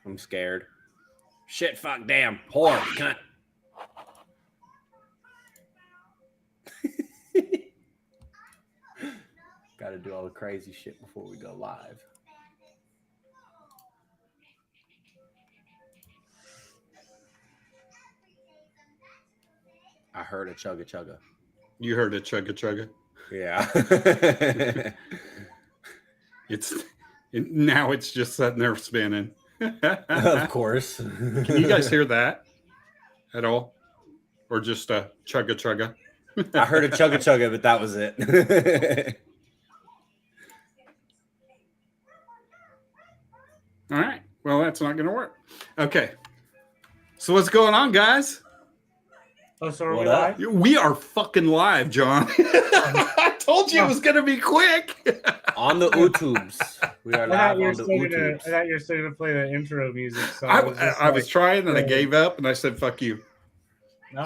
I'm scared. Shit, fuck, damn, whore, cunt. Got to do all the crazy shit before we go live. I heard a chugga chugga. You heard a chugga chugga? Yeah. Now it's just sitting there spinning. Of course. Can you guys hear that at all? Or just a chugga chugga? I heard a chugga chugga, but that was it. All right. Well, that's not going to work. Okay. So what's going on, guys? Oh, so are we live? We are fucking live, John. I told you it was going to be quick. On the YouTubes. We are live on the YouTubes. I thought you were still going to play the intro music. So I was trying and I gave up and I said, fuck you.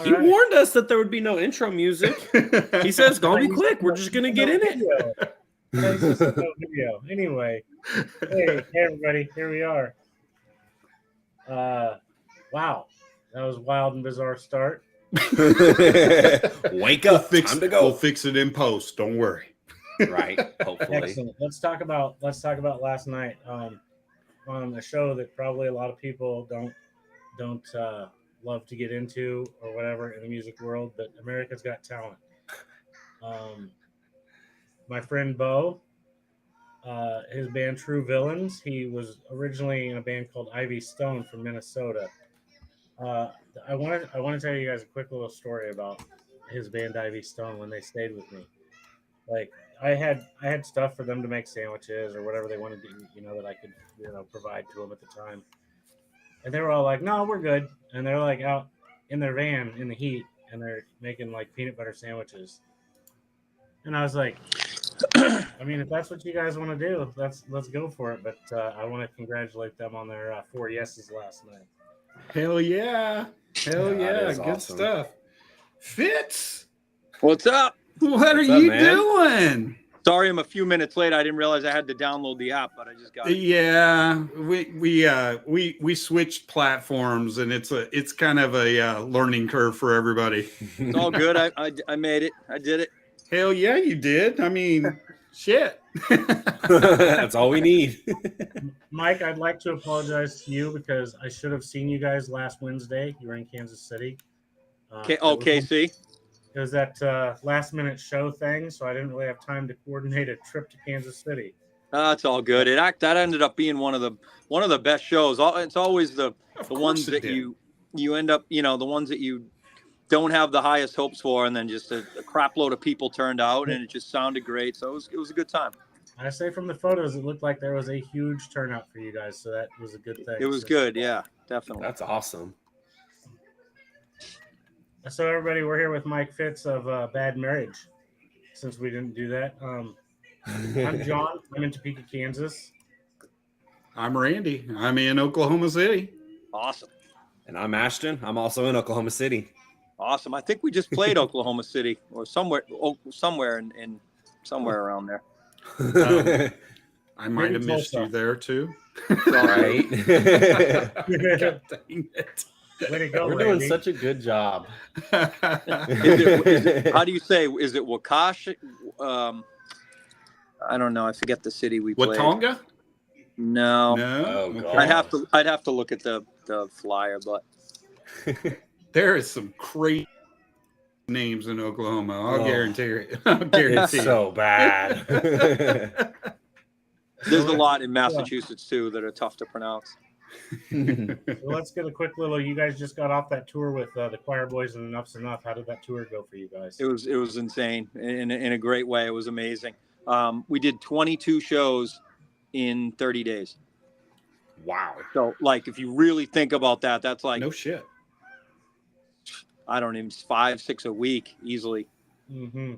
He warned us that there would be no intro music. He says, "Gonna be quick. We're just gonna get in it." Video. Anyway, hey everybody, here we are. Wow, that was a wild and bizarre start. Wake up! Time to go. We'll fix it in post. Don't worry. Right. Hopefully. Excellent. Let's talk about last night on a show that probably a lot of people don't love to get into or whatever in the music world, but America's Got Talent. My friend Bo, his band True Villains, he was originally in a band called Ivy Stone from Minnesota. I want to tell you guys a quick little story about his band Ivy Stone when they stayed with me. Like I had stuff for them to make sandwiches or whatever they wanted to, that I could, provide to them at the time. And they were all like, "No, we're good." And they're like out in their van in the heat, and they're making like peanut butter sandwiches. And I was like, I mean, if that's what you guys want to do, let's go for it. But I want to congratulate them on their 4 yeses last night. Hell yeah. Hell yeah. Good awesome stuff. Fitz, what's up? What are you doing? Sorry, I'm a few minutes late. I didn't realize I had to download the app, but I just got it. Yeah, we switched platforms, and it's kind of a learning curve for everybody. It's all good. I made it. I did it. Hell yeah, you did. I mean, shit. That's all we need. Mike, I'd like to apologize to you because I should have seen you guys last Wednesday. You were in Kansas City. KC. It was that last-minute show thing, so I didn't really have time to coordinate a trip to Kansas City. That's all good. That ended up being one of the best shows. It's always the ones that you end up, the ones that you don't have the highest hopes for, and then just a crap load of people turned out, and it just sounded great. So it was a good time. I say from the photos, it looked like there was a huge turnout for you guys, so that was a good thing. It was good, yeah, definitely. That's awesome. So everybody, we're here with Mike Fitz of Bad Marriage, since we didn't do that. I'm John. I'm in Topeka, Kansas. I'm Randy. I'm in Oklahoma City. Awesome. And I'm Ashton. I'm also in Oklahoma City. Awesome. I think we just played Oklahoma City or somewhere in somewhere around there. I might have missed you there too. All right. God dang it. Way to go, We're Randy. doing such a good job. How do you say? Is it Wakash? I don't know. I forget the city we played. Watonga? No. Oh, God. I'd have to look at the flyer, but there is some crazy names in Oklahoma. I'll guarantee it. I'll guarantee it's so bad. There's a lot in Massachusetts too that are tough to pronounce. Well, let's get a quick little. You guys just got off that tour with the Choir Boys and Enough's Enough. How did that tour go for you guys? It was insane in a great way. It was amazing. We did 22 shows in 30 days. Wow. So, like, if you really think about that, that's like no shit. I don't even 5-6 a week easily. Mm-hmm.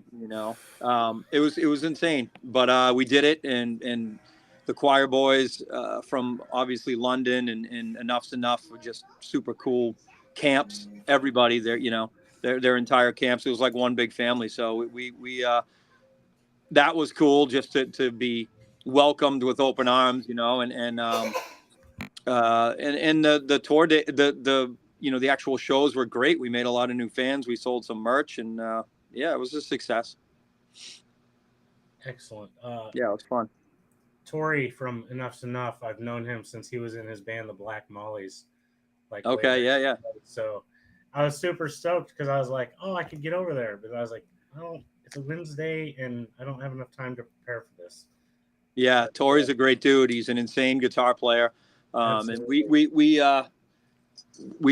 It was insane, but we did it, and the Choir Boys from obviously London and Enough's Enough were just super cool camps. Everybody there, their entire camps. It was like one big family. So we that was cool just to be welcomed with open arms, and And the tour day, the the actual shows were great. We made a lot of new fans. We sold some merch, and yeah, it was a success. Excellent. Yeah, it was fun. Tori from Enough's Enough. I've known him since he was in his band, the Black Mollies. Like, way Okay, back. yeah. So I was super stoked because I was like, oh, I could get over there. But I was like, oh, it's a Wednesday and I don't have enough time to prepare for this. Yeah, Tori's a great dude. He's an insane guitar player. And we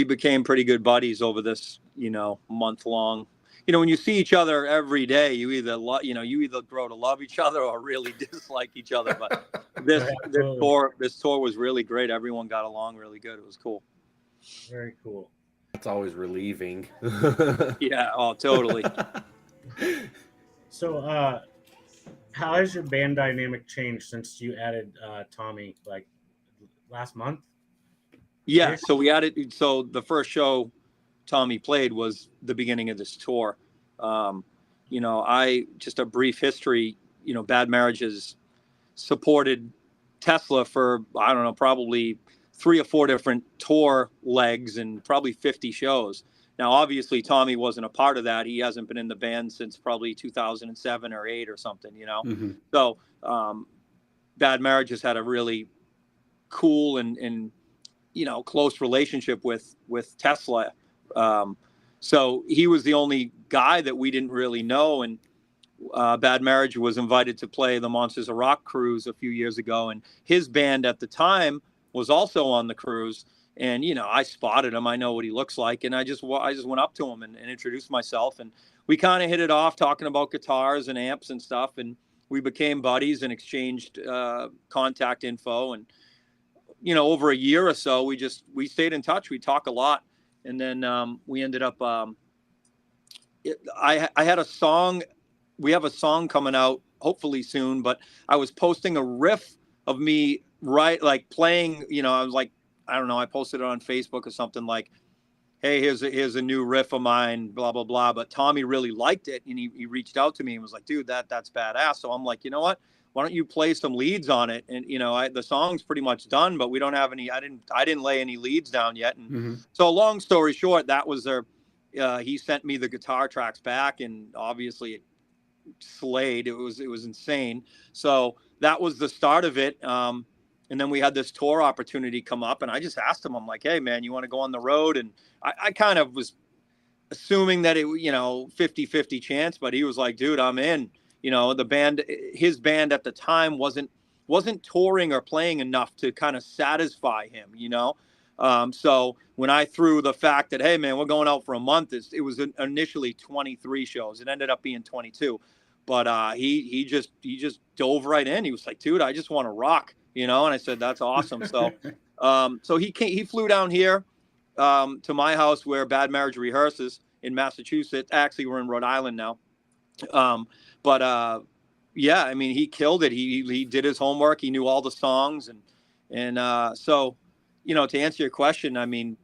became pretty good buddies over this, month long. When you see each other every day, you either you either grow to love each other or really dislike each other. But this tour was really great. Everyone got along really good. It was cool. Very cool. It's always relieving. Yeah. Oh, totally. So, how has your band dynamic changed since you added Tommy like last month? Yeah. So we added. So the first show Tommy played was the beginning of this tour. I just a brief history. Bad Marriages supported Tesla for, I don't know, probably 3 or 4 different tour legs and probably 50 shows. Now, obviously, Tommy wasn't a part of that. He hasn't been in the band since probably 2007 or 8 or something, Mm-hmm. So Bad Marriages had a really cool and close relationship with Tesla. So he was the only guy that we didn't really know. And Bad Marriage was invited to play the Monsters of Rock cruise a few years ago, and his band at the time was also on the cruise. And I spotted him. I know what he looks like, and I just went up to him and introduced myself, and we kind of hit it off, talking about guitars and amps and stuff, and we became buddies and exchanged contact info. And over a year or so, we stayed in touch. We talk a lot, and then we ended up. I had a song. We have a song coming out hopefully soon, but I was posting a riff of me playing, I was like, I don't know, I posted it on Facebook or something like, hey, here's a new riff of mine, blah, blah, blah. But Tommy really liked it. And he reached out to me and was like, dude, that's badass. So I'm like, you know what, why don't you play some leads on it? And, the song's pretty much done, but we don't have any, I didn't lay any leads down yet. And Mm-hmm. So long story short, that was he sent me the guitar tracks back, and obviously it slayed. It was insane. So that was the start of it. And then we had this tour opportunity come up, and I just asked him, I'm like, hey man, you want to go on the road? And I kind of was assuming that it, 50-50 chance, but he was like, dude, I'm in. The band, his band at the time wasn't touring or playing enough to kind of satisfy him, so when I threw the fact that, hey man, we're going out for a month, it was initially 23 shows. It ended up being 22, but he just dove right in. He was like, dude, I just want to rock, and I said, that's awesome. So so he flew down here to my house where Bad Marriage rehearses in Massachusetts. Actually, we're in Rhode Island now. But yeah, I mean, he killed it. He did his homework. He knew all the songs, and so, to answer your question, I mean,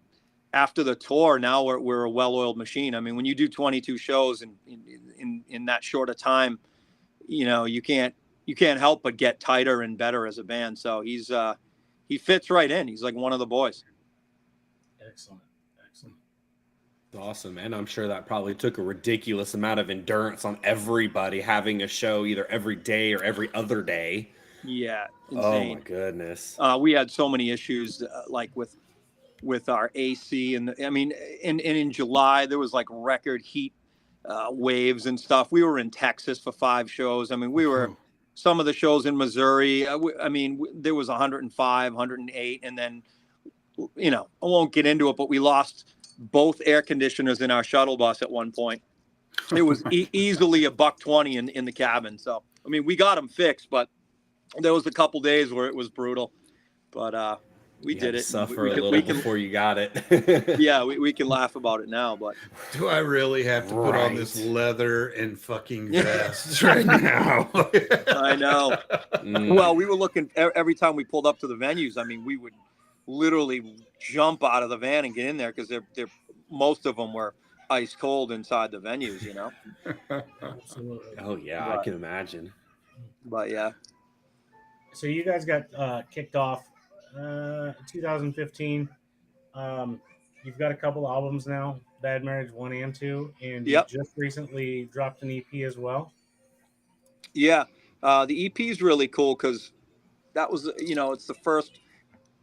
after the tour, now we're a well-oiled machine. I mean, when you do 22 shows in that short a time, you can't help but get tighter and better as a band. So he fits right in. He's like one of the boys. Excellent. Awesome, and I'm sure that probably took a ridiculous amount of endurance on everybody having a show either every day or every other day. Yeah, insane. Oh my goodness. We had so many issues like with our AC, and I mean, in July there was like record heat waves and stuff. We were in Texas for 5 shows. I mean, we were some of the shows in Missouri. I mean, there was 105, 108, and then I won't get into it, but we lost both air conditioners in our shuttle bus at one point. It was easily $120 in the cabin. So, I mean, we got them fixed, but there was a couple days where it was brutal. But we did it. Suffer a little before you got it. Yeah, we can laugh about it now, but do I really have to put on this leather and fucking vest right now? I know. Well, we were looking every time we pulled up to the venues. I mean, we would literally jump out of the van and get in there because they're most of them were ice cold inside the venues, Absolutely. Oh yeah, I can imagine. But yeah. So you guys got kicked off 2015. You've got a couple albums now, Bad Marriage 1 and 2, and you Yep. just recently dropped an EP as well. Yeah. The EP is really cool because that was, it's the first.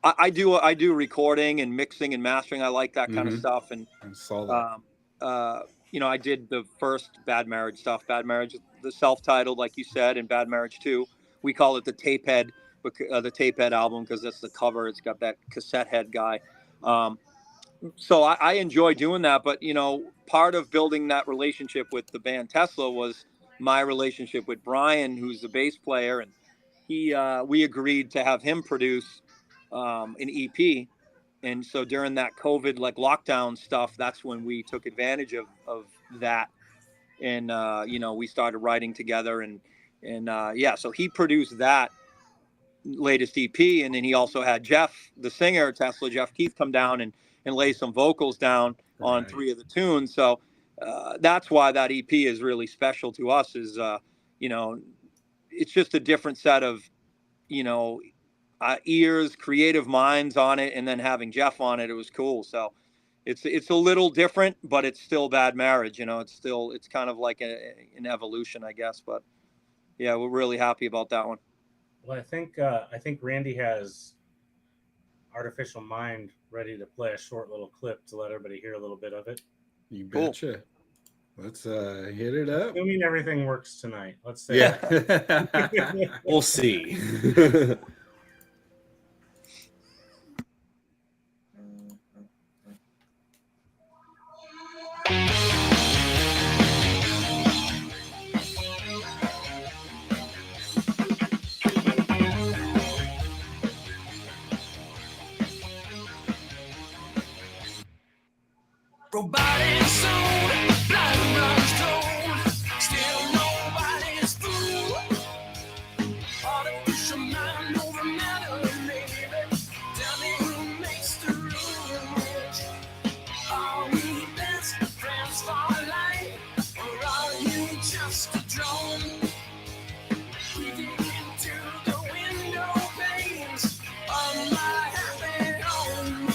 I do recording and mixing and mastering. I like that kind of stuff. And I saw that. I did the first Bad Marriage stuff. Bad Marriage, the self-titled, like you said, and Bad Marriage 2. We call it the Tape Head, the Tape Head album, because that's the cover. It's got that cassette head guy. So I enjoy doing that. But, part of building that relationship with the band Tesla was my relationship with Brian, who's the bass player. And we agreed to have him produce an EP. And so during that COVID lockdown stuff, that's when we took advantage of that. And, we started writing together and so he produced that latest EP. And then he also had Jeff, the singer, Tesla, Jeff Keith, come down and lay some vocals down on 3 of the tunes. So that's why that EP is really special to us is, it's just a different set of, ears, creative minds on it. And then having Jeff on it, it was cool. So it's a little different, but it's still Bad Marriage. It's kind of like an evolution, I guess. But yeah, we're really happy about that one. Well, I think Randy has Artificial Mind ready to play a short little clip to let everybody hear a little bit of it. You betcha. Cool. Let's hit it up. Assuming everything works tonight. Let's say that. We'll see. Robotic soul, blind runs cold, still nobody's fool. Artificial mind over matter, baby. Tell me who makes the rules. Are we best friends for life, or are you just a drone? Peeking into the window panes of my happy home.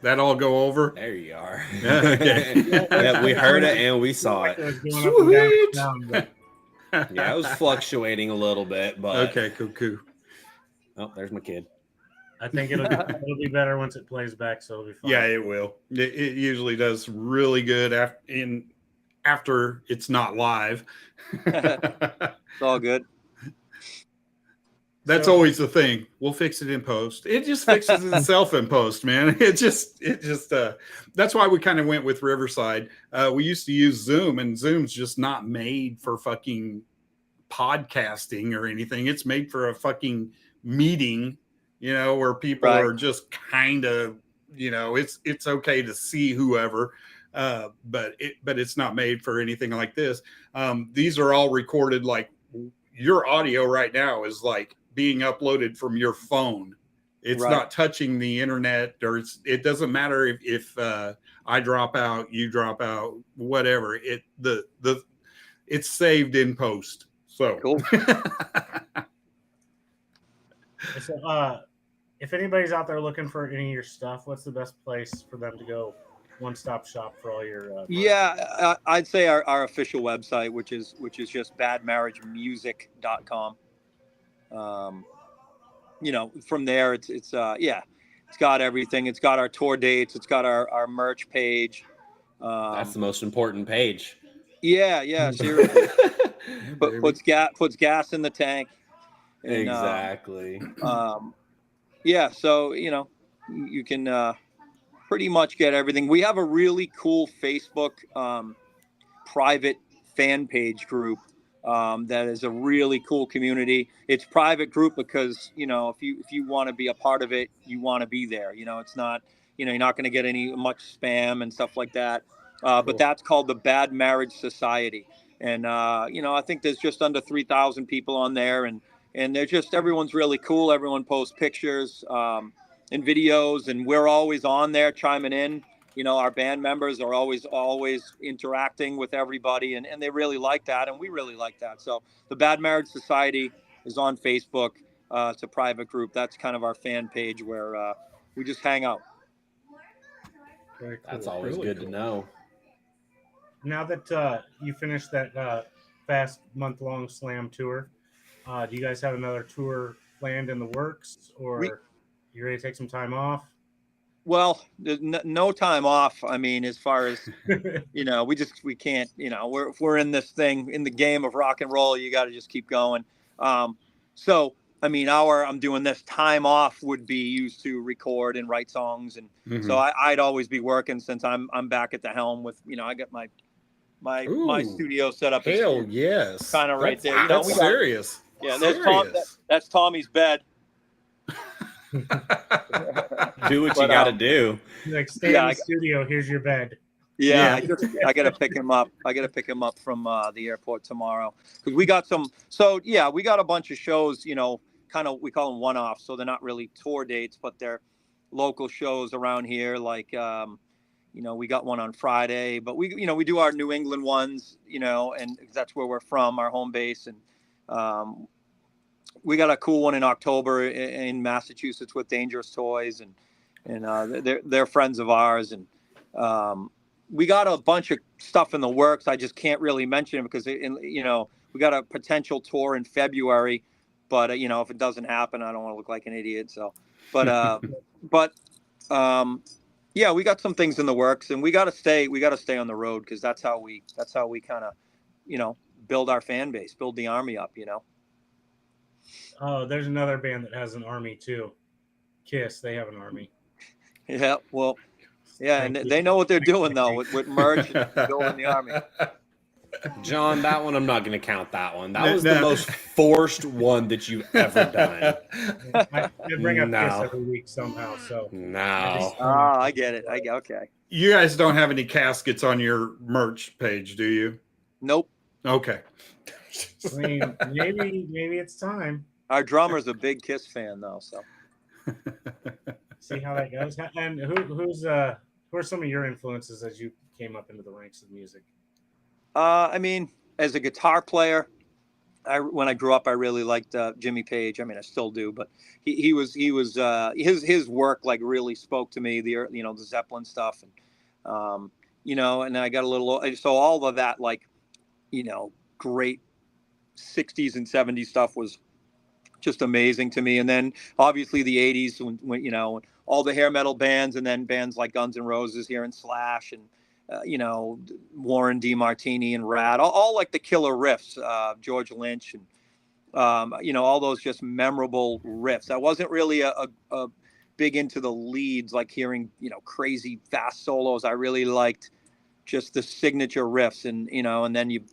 That all go over? There you are. Okay. Yeah, we heard it and we saw it. Sweet. Yeah, it was fluctuating a little bit, but okay, cool. Oh, there's my kid. I think it'll be better once it plays back, so it'll be fine. Yeah, it will. It usually does really good after it's not live. It's all good. That's always the thing. We'll fix it in post. It just fixes itself in post, man. It just that's why we kind of went with Riverside. We used to use Zoom, and Zoom's just not made for fucking podcasting or anything. It's made for a fucking meeting, where people are just kind of, it's okay to see whoever, but it's not made for anything like this. These are all recorded, like your audio right now is like being uploaded from your phone. It's not touching the internet, or it doesn't matter if I drop out, you drop out, whatever. It's saved in post. So cool. So, if anybody's out there looking for any of your stuff, what's the best place for them to go? One-stop shop for all your I'd say our official website, which is just badmarriagemusic.com. From there it's got everything. It's got our tour dates, it's got our merch page. That's the most important page. Yeah, seriously. puts gas in the tank. And, exactly. So you can pretty much get everything. We have a really cool Facebook private fan page group that is a really cool community. It's private group because, you know, if you want to be a part of it, you want to be there. You know, it's not, you know, you're not going to get much spam and stuff like that. Cool. But that's called the Bad Marriage Society. And, you know, I think there's just under 3,000 people on there, and they're just, everyone's really cool. Everyone posts pictures and videos, and we're always on there chiming in. You know, our band members are always interacting with everybody, and they really like that, and we really like that. So the Bad Marriage Society is on Facebook. It's a private group. That's kind of our fan page where we just hang out. Very cool. That's always Really good cool. to know. Now that you finished that fast month-long slam tour, do you guys have another tour planned in the works, or you ready to take some time off? Well, there's no time off. I mean, as far as, you know, we can't, you know, if we're in this thing, in the game of rock and roll, you got to just keep going. So, I mean, I'm doing this time off would be used to record and write songs. And so I'd always be working, since I'm back at the helm with, you know, I got my Ooh, studio set up. Hell yes. Kind of right there. You know, That's serious. Yeah, Serious. that's Tommy's bed. Do what you got to do. Like, stay in the studio. Here's your bed. Yeah, I got to pick him up. I got to pick him up from the airport tomorrow, because we got some. So yeah, we got a bunch of shows. You know, kind of, we call them one-offs. So they're not really tour dates, but they're local shows around here. Like, you know, we got one on Friday, but we do our New England ones. You know, and that's where we're from, our home base, and we got a cool one in October in Massachusetts with Dangerous Toys, and they're friends of ours, and we got a bunch of stuff in the works. I just can't really mention it because, you know, we got a potential tour in February, but you know, if it doesn't happen, I don't want to look like an idiot. So, but yeah, we got some things in the works, and we got to stay on the road, because that's how we kind of, you know, build our fan base, build the army up, you know. Oh, there's another band that has an army too. Kiss, they have an army. Yeah, well, yeah, and they know what they're doing though with merch and building the army. John, that one I'm not going to count that one. That was the most forced one that you've ever done. I bring up Kiss every week somehow. So no. I get it. Okay. You guys don't have any caskets on your merch page, do you? Nope. Okay. I mean, maybe it's time. Our drummer's a big Kiss fan though, so see how that goes. And who are some of your influences as you came up into the ranks of music? I mean, as a guitar player, when I grew up, I really liked Jimmy Page. I mean, I still do, but he was his work like really spoke to me. The Zeppelin stuff, and you know, and I got a little, so all of that, like, you know, great 60s and 70s stuff was just amazing to me. And then obviously the 80s, when you know, all the hair metal bands, and then bands like Guns N' Roses here, and Slash, and you know, Warren DeMartini and Rad, all like the killer riffs, George Lynch, and you know, all those just memorable riffs. I wasn't really a big into the leads, like hearing, you know, crazy fast solos. I really liked just the signature riffs, and you know, and then you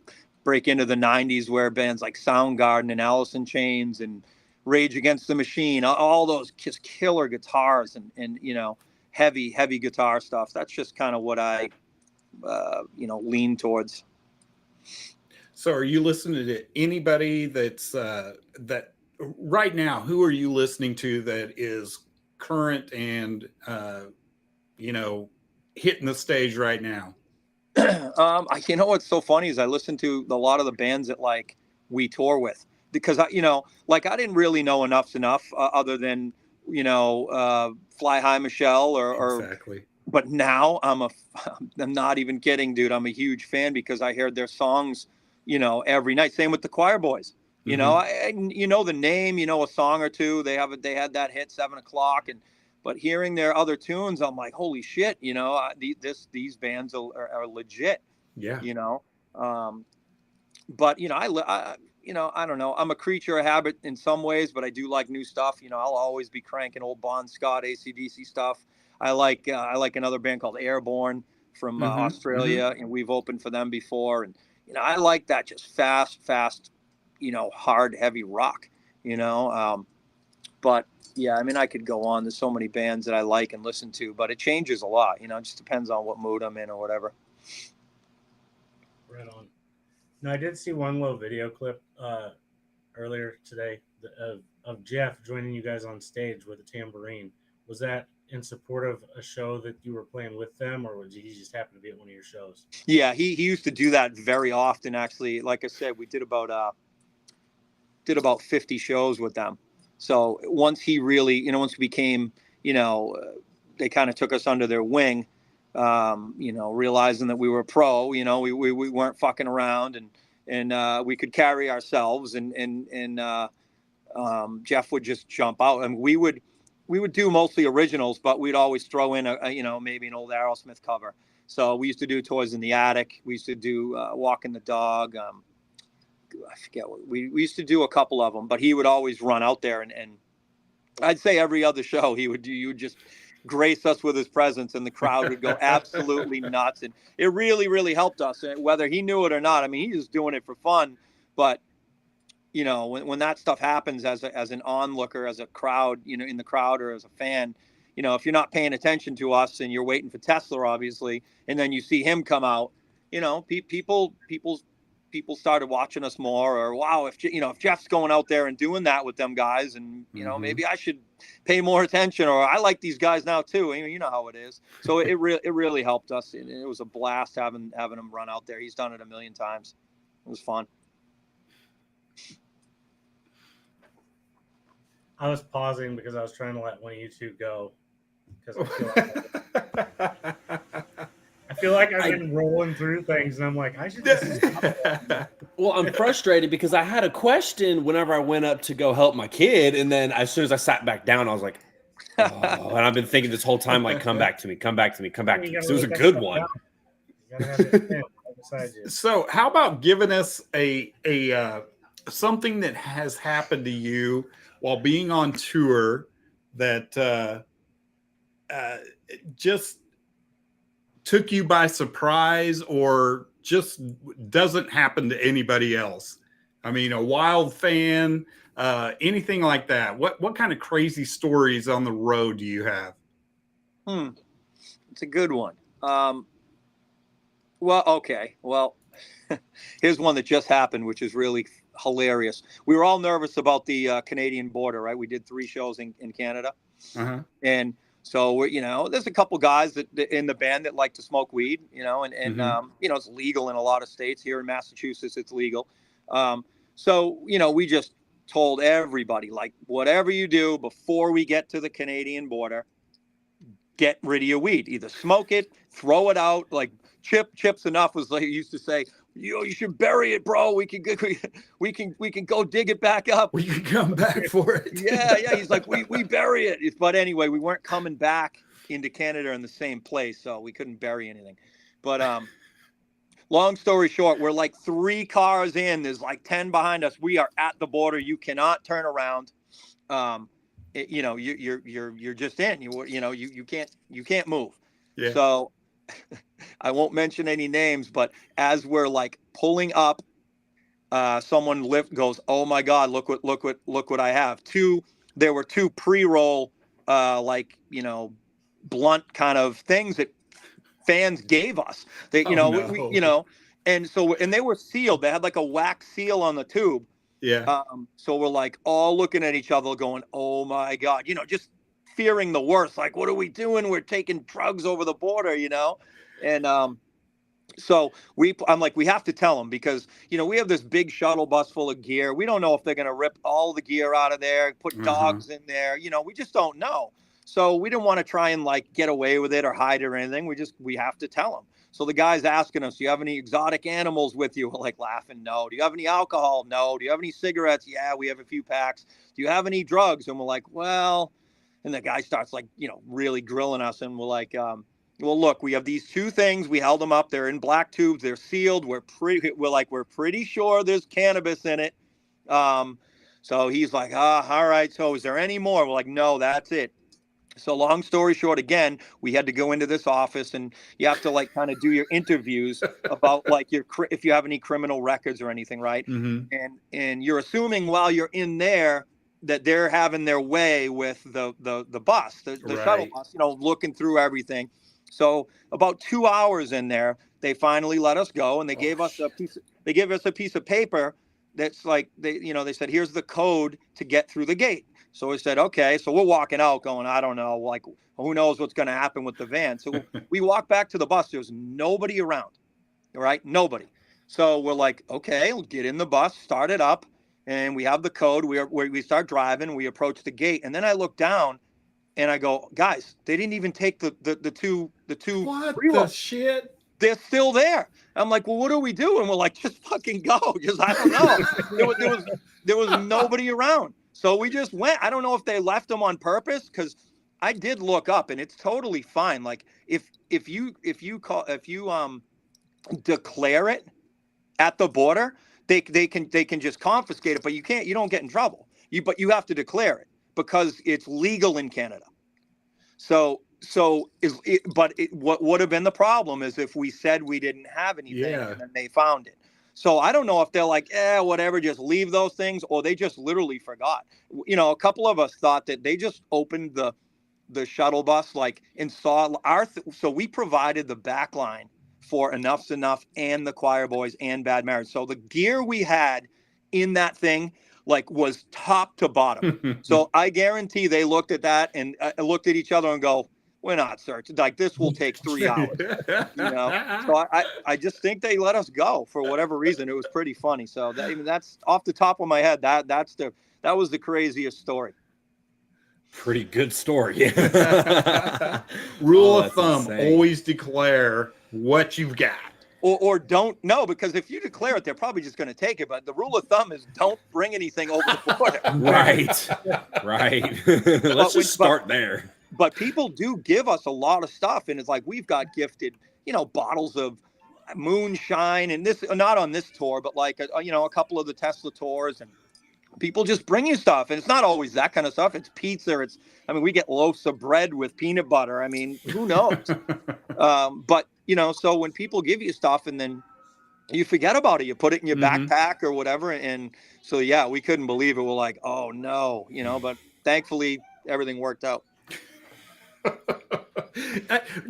break into the 90s where bands like Soundgarden and Alice in Chains and Rage Against the Machine, all those just killer guitars, and you know, heavy guitar stuff. That's just kind of what I you know, lean towards. So are you listening to anybody that's that right now? Who are you listening to that is current and you know, hitting the stage right now? You know what's so funny is I listen to a lot of the bands that like we tour with, because you know, like, I didn't really know enough other than, you know, Fly High Michelle or Exactly. But now I'm not even kidding, dude. I'm a huge fan because I heard their songs, you know, every night. Same with the Choir Boys. You know, you know the name, you know a song or two. They had that hit 7 o'clock, but hearing their other tunes, I'm like, holy shit, you know, these bands are legit. Yeah. You know, but you know, I you know, I don't know. I'm a creature of habit in some ways, but I do like new stuff. You know, I'll always be cranking old Bon Scott, AC/DC stuff. I like another band called Airborne from Australia, and we've opened for them before. And I like that just fast, hard, heavy rock, but yeah, I mean, I could go on. There's so many bands that I like and listen to, but it changes a lot, it just depends on what mood I'm in or whatever. Right on. Now, I did see one little video clip earlier today of Jeff joining you guys on stage with a tambourine. Was that in support of a show that you were playing with them, or did he just happen to be at one of your shows? Yeah, he used to do that very often, actually. Like I said, we did about 50 shows with them. So once he really, once we became, they kind of took us under their wing, realizing that we were pro, we weren't fucking around, and we could carry ourselves, and Jeff would just jump out, and we would do mostly originals, but we'd always throw in maybe an old Aerosmith cover. So we used to do Toys in the Attic. We used to do Walking the Dog. I forget what we used to do a couple of them, but he would always run out there, and I'd say every other show he would just grace us with his presence, and the crowd would go absolutely nuts. And it really, really helped us, whether he knew it or not. I mean, he was doing it for fun, but when that stuff happens as an onlooker, as a crowd, in the crowd, or as a fan, if you're not paying attention to us and you're waiting for Tesla, obviously, and then you see him come out, people started watching us more, or wow, if Jeff's going out there and doing that with them guys, and maybe I should pay more attention, or I like these guys now too. You know how it is. So it really helped us, and it was a blast having him run out there. He's done it a million times. It was fun. I was pausing because I was trying to let one of you two go, because I feel like I've been rolling through things, and I'm like, I should just stop. Well, I'm frustrated because I had a question whenever I went up to go help my kid, and then as soon as I sat back down, I was like, oh, and I've been thinking this whole time, like, come back to me. It was a good one. You gotta have it right beside you. So how about giving us a something that has happened to you while being on tour that just took you by surprise, or just doesn't happen to anybody else? I mean, a wild fan, anything like that. What kind of crazy stories on the road do you have? It's a good one. Well, okay. Well, here's one that just happened, which is really hilarious. We were all nervous about the Canadian border, right? We did 3 shows in Canada. Uh-huh. And so, there's a couple guys that in the band that like to smoke weed, and it's legal in a lot of states. Here in Massachusetts, it's legal. So, we just told everybody, like, whatever you do before we get to the Canadian border, get rid of your weed. Either smoke it, throw it out. Like Chips Enough was like, he used to say, you should bury it, bro. We can go dig it back up. We can come back for it. Yeah. He's like, we bury it. But anyway, we weren't coming back into Canada in the same place, so we couldn't bury anything. But long story short, we're like 3 cars in. There's like 10 behind us. We are at the border. You cannot turn around. You're just in. You can't move. Yeah. So I won't mention any names, but as we're like pulling up, someone goes, "Oh my God, look what I have." There were 2 pre-roll, blunt kind of things that fans gave us. They, and they were sealed. They had like a wax seal on the tube. Yeah. So we're like all looking at each other going, "Oh my God," just fearing the worst. Like, what are we doing? We're taking drugs over the border, And so I'm like, we have to tell them, because, we have this big shuttle bus full of gear. We don't know if they're going to rip all the gear out of there, put dogs in there. We just don't know. So we didn't want to try and like get away with it or hide it or anything. We have to tell them. So the guy's asking us, "Do you have any exotic animals with you?" We're like laughing. "No." "Do you have any alcohol?" "No." "Do you have any cigarettes?" "Yeah, we have a few packs." "Do you have any drugs?" And we're like, "Well," and the guy starts like, really grilling us. And we're like, "Well, look, we have these 2 things. We held them up. They're in black tubes. They're sealed. We're pretty sure there's cannabis in it." So he's like, "All right. So is there any more?" We're like, "No, that's it." So long story short, again, we had to go into this office, and you have to like kind of do your interviews about like if you have any criminal records or anything, right? Mhm. And you're assuming while you're in there that they're having their way with the bus, the shuttle Right. bus, looking through everything. So about 2 hours in there, they finally let us go, and they gave us a piece of paper that's like they said, here's the code to get through the gate. So we said, okay. So we're walking out going, I don't know, like who knows what's going to happen with the van. So we walk back to the bus. There's nobody around, right? Nobody. So we're like, okay, we'll get in the bus, start it up, and we have the code. We start driving. We approach the gate, and then I look down, and I go, guys, they didn't even take the two What the pre-rolls. shit? They're still there. I'm like, well, what do we do? And we're like, just fucking go. Just I don't know. There was nobody around. So we just went. I don't know if they left them on purpose, because I did look up, and it's totally fine. Like if you declare it at the border, they can just confiscate it, but you don't get in trouble. But you have to declare it because it's legal in Canada. What would have been the problem is if we said we didn't have anything, Yeah. and then they found it. So I don't know if they're like, whatever, just leave those things, or they just literally forgot. A couple of us thought that they just opened the shuttle bus and saw so we provided the back line for Enough's Enough and the Choir Boys and Bad Marriage. So the gear we had in that thing was top to bottom. So I guarantee they looked at that and looked at each other and go, we're not searching. Like, this will take 3 hours. So I just think they let us go for whatever reason. It was pretty funny. So that's off the top of my head. That was the craziest story. Pretty good story. Rule Oh, of that's thumb: insane. always declare what you've got. Or don't know, because if you declare it, they're probably just going to take it. But the rule of thumb is don't bring anything over the border. Right. Let's just start there. But people do give us a lot of stuff, and it's like we've got gifted, bottles of moonshine, and this not on this tour, but a couple of the Tesla tours, and people just bring you stuff, and it's not always that kind of stuff. It's pizza. We get loaves of bread with peanut butter. Who knows? But so when people give you stuff and then you forget about it, you put it in your backpack or whatever. And so, yeah, we couldn't believe it. We're like, oh no, but thankfully everything worked out.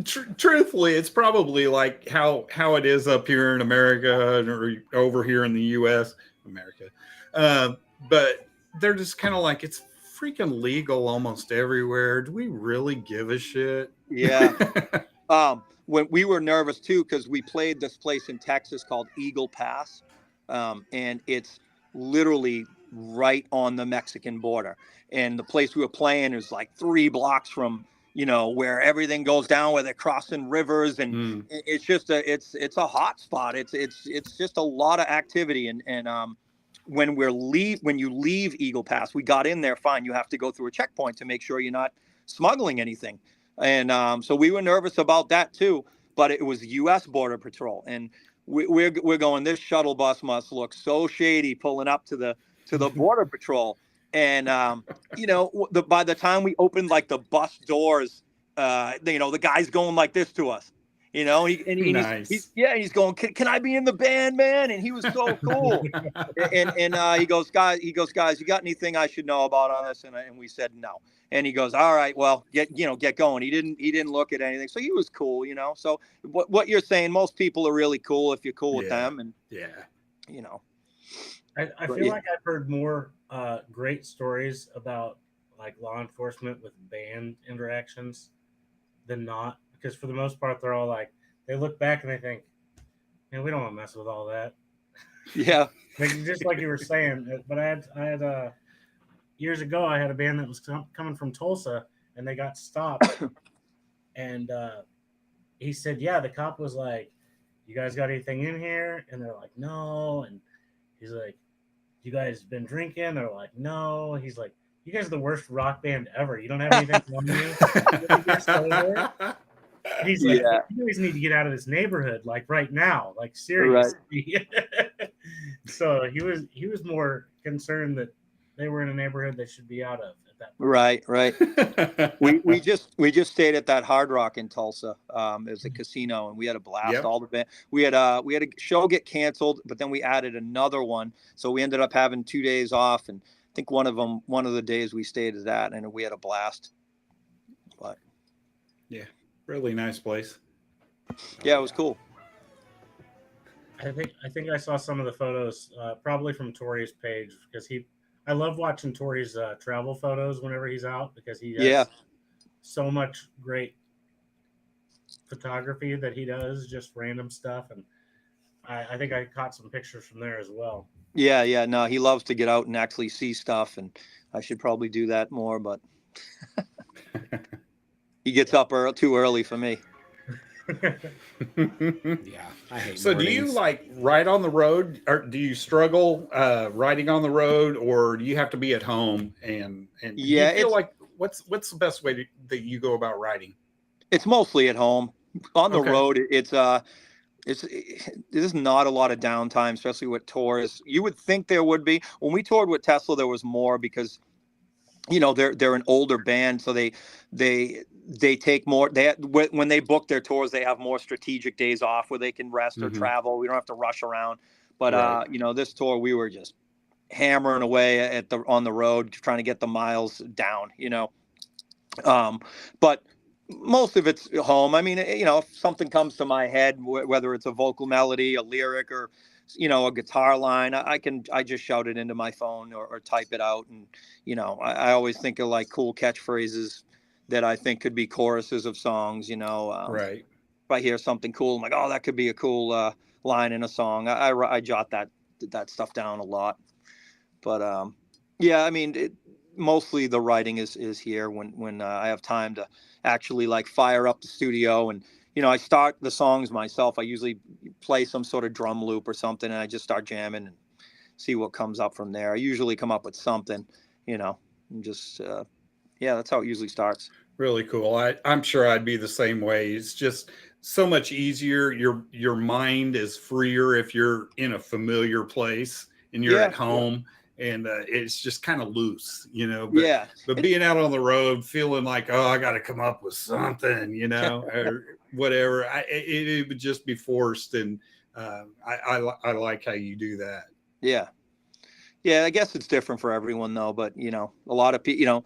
Truthfully, it's probably like how it is up here in America or over here in the U.S. But they're just kind of like, it's freaking legal almost everywhere. Do we really give a shit? Yeah. When we were nervous too, because we played this place in Texas called Eagle Pass, and it's literally right on the Mexican border. And the place we were playing is like 3 blocks from where everything goes down, where they're crossing rivers, and it's just it's a hot spot. It's just a lot of activity, and when you leave Eagle Pass, we got in there fine. You have to go through a checkpoint to make sure you're not smuggling anything. And so we were nervous about that too, but it was U.S. Border Patrol, and we're going, this shuttle bus must look so shady pulling up to the Border Patrol. And by the time we opened the bus doors, the guy's going like this to us. Nice. He's going, can I be in the band, man? And he was so cool. and he goes, guys, you got anything I should know about on this? And we said no. And he goes, all right, well, get going. He didn't look at anything. So he was cool, So what you're saying, most people are really cool if you're cool with them. And I feel like I've heard more great stories about law enforcement with band interactions than not, because for the most part they're all they look back and they think, man, we don't want to mess with all that. Yeah. Just like you were saying. But I had years ago I had a band that was coming from Tulsa, and they got stopped. And he said, yeah, the cop was like, you guys got anything in here? And they're like, no. And he's like, you guys been drinking? They're like, no. He's like, you guys are the worst rock band ever. You don't have anything on you. He's like, you guys need to get out of this neighborhood, right now, seriously. Right. So he was more concerned that they were in a neighborhood they should be out of at that. Right. We just stayed at that Hard Rock in Tulsa. It was a casino, and we had a blast. Yep. All the band. We had a show get canceled, but then we added another one, so we ended up having 2 days off. And I think one of the days we stayed at that, and we had a blast. But Yeah, really nice place. yeah, it was cool. I think I saw some of the photos, probably from Tori's page, because I love watching Tori's travel photos whenever he's out, because he has so much great photography that he does, just random stuff, and I think I caught some pictures from there as well. Yeah. No, he loves to get out and actually see stuff, and I should probably do that more, but he gets up too early for me. Yeah, I hate So do you mornings. like ride on the road, or do you struggle riding on the road, or do you have to be at home? And do Yeah, you feel like what's the best way that you go about riding? It's mostly at home. On the Okay. road, there's not a lot of downtime, especially with tours. You would think there would be. When we toured with Tesla, there was more because they're an older band, so they take more. When they book their tours, they have more strategic days off where they can rest or Mhm. travel. We don't have to rush around. But Right. this tour we were just hammering away on the road trying to get the miles down. But most of it's home. I mean, if something comes to my head, whether it's a vocal melody, a lyric, or a guitar line, I just shout it into my phone or type it out. And I always think of like cool catchphrases that I think could be choruses of songs. Right. If I hear something cool, I'm like, oh, that could be a cool line in a song. I jot that stuff down a lot. But yeah, I mean, mostly the writing is here when I have time to actually like fire up the studio. And I start the songs myself. I usually play some sort of drum loop or something, and I just start jamming and see what comes up from there. I usually come up with something, and just that's how it usually starts. Really cool. I'm sure I'd be the same way. It's just so much easier. Your mind is freer if you're in a familiar place and you're at home, and it's just kind of loose, But being out on the road, feeling like, oh, I got to come up with something, or whatever. It would just be forced, and I like how you do that. Yeah. I guess it's different for everyone though. But a lot of people,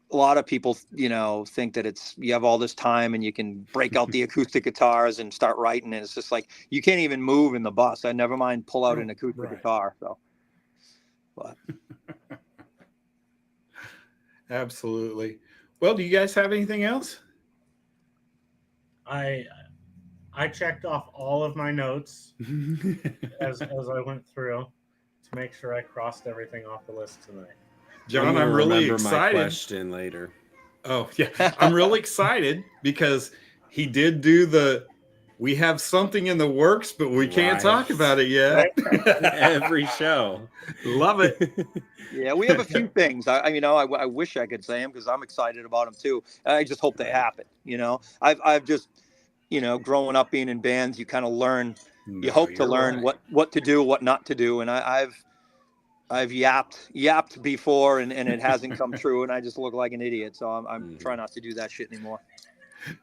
a lot of people, think that you have all this time and you can break out the acoustic guitars and start writing. And it's just like, you can't even move in the bus. I never mind pull out an acoustic guitar. So, but Absolutely. Well, do you guys have anything else? I checked off all of my notes as I went through to make sure I crossed everything off the list tonight. John, gonna I'm really remember my excited. question later. Oh, yeah. I'm really excited because he did do we have something in the works, but we can't talk about it yet. Every show. Love it. yeah, we have a few things. I wish I could say them because I'm excited about them too. I just hope they happen. I've just, growing up being in bands, you kind of learn, you hope to learn what to do, what not to do. And I've yapped before and it hasn't come true. And I just look like an idiot. So I'm trying not to do that shit anymore.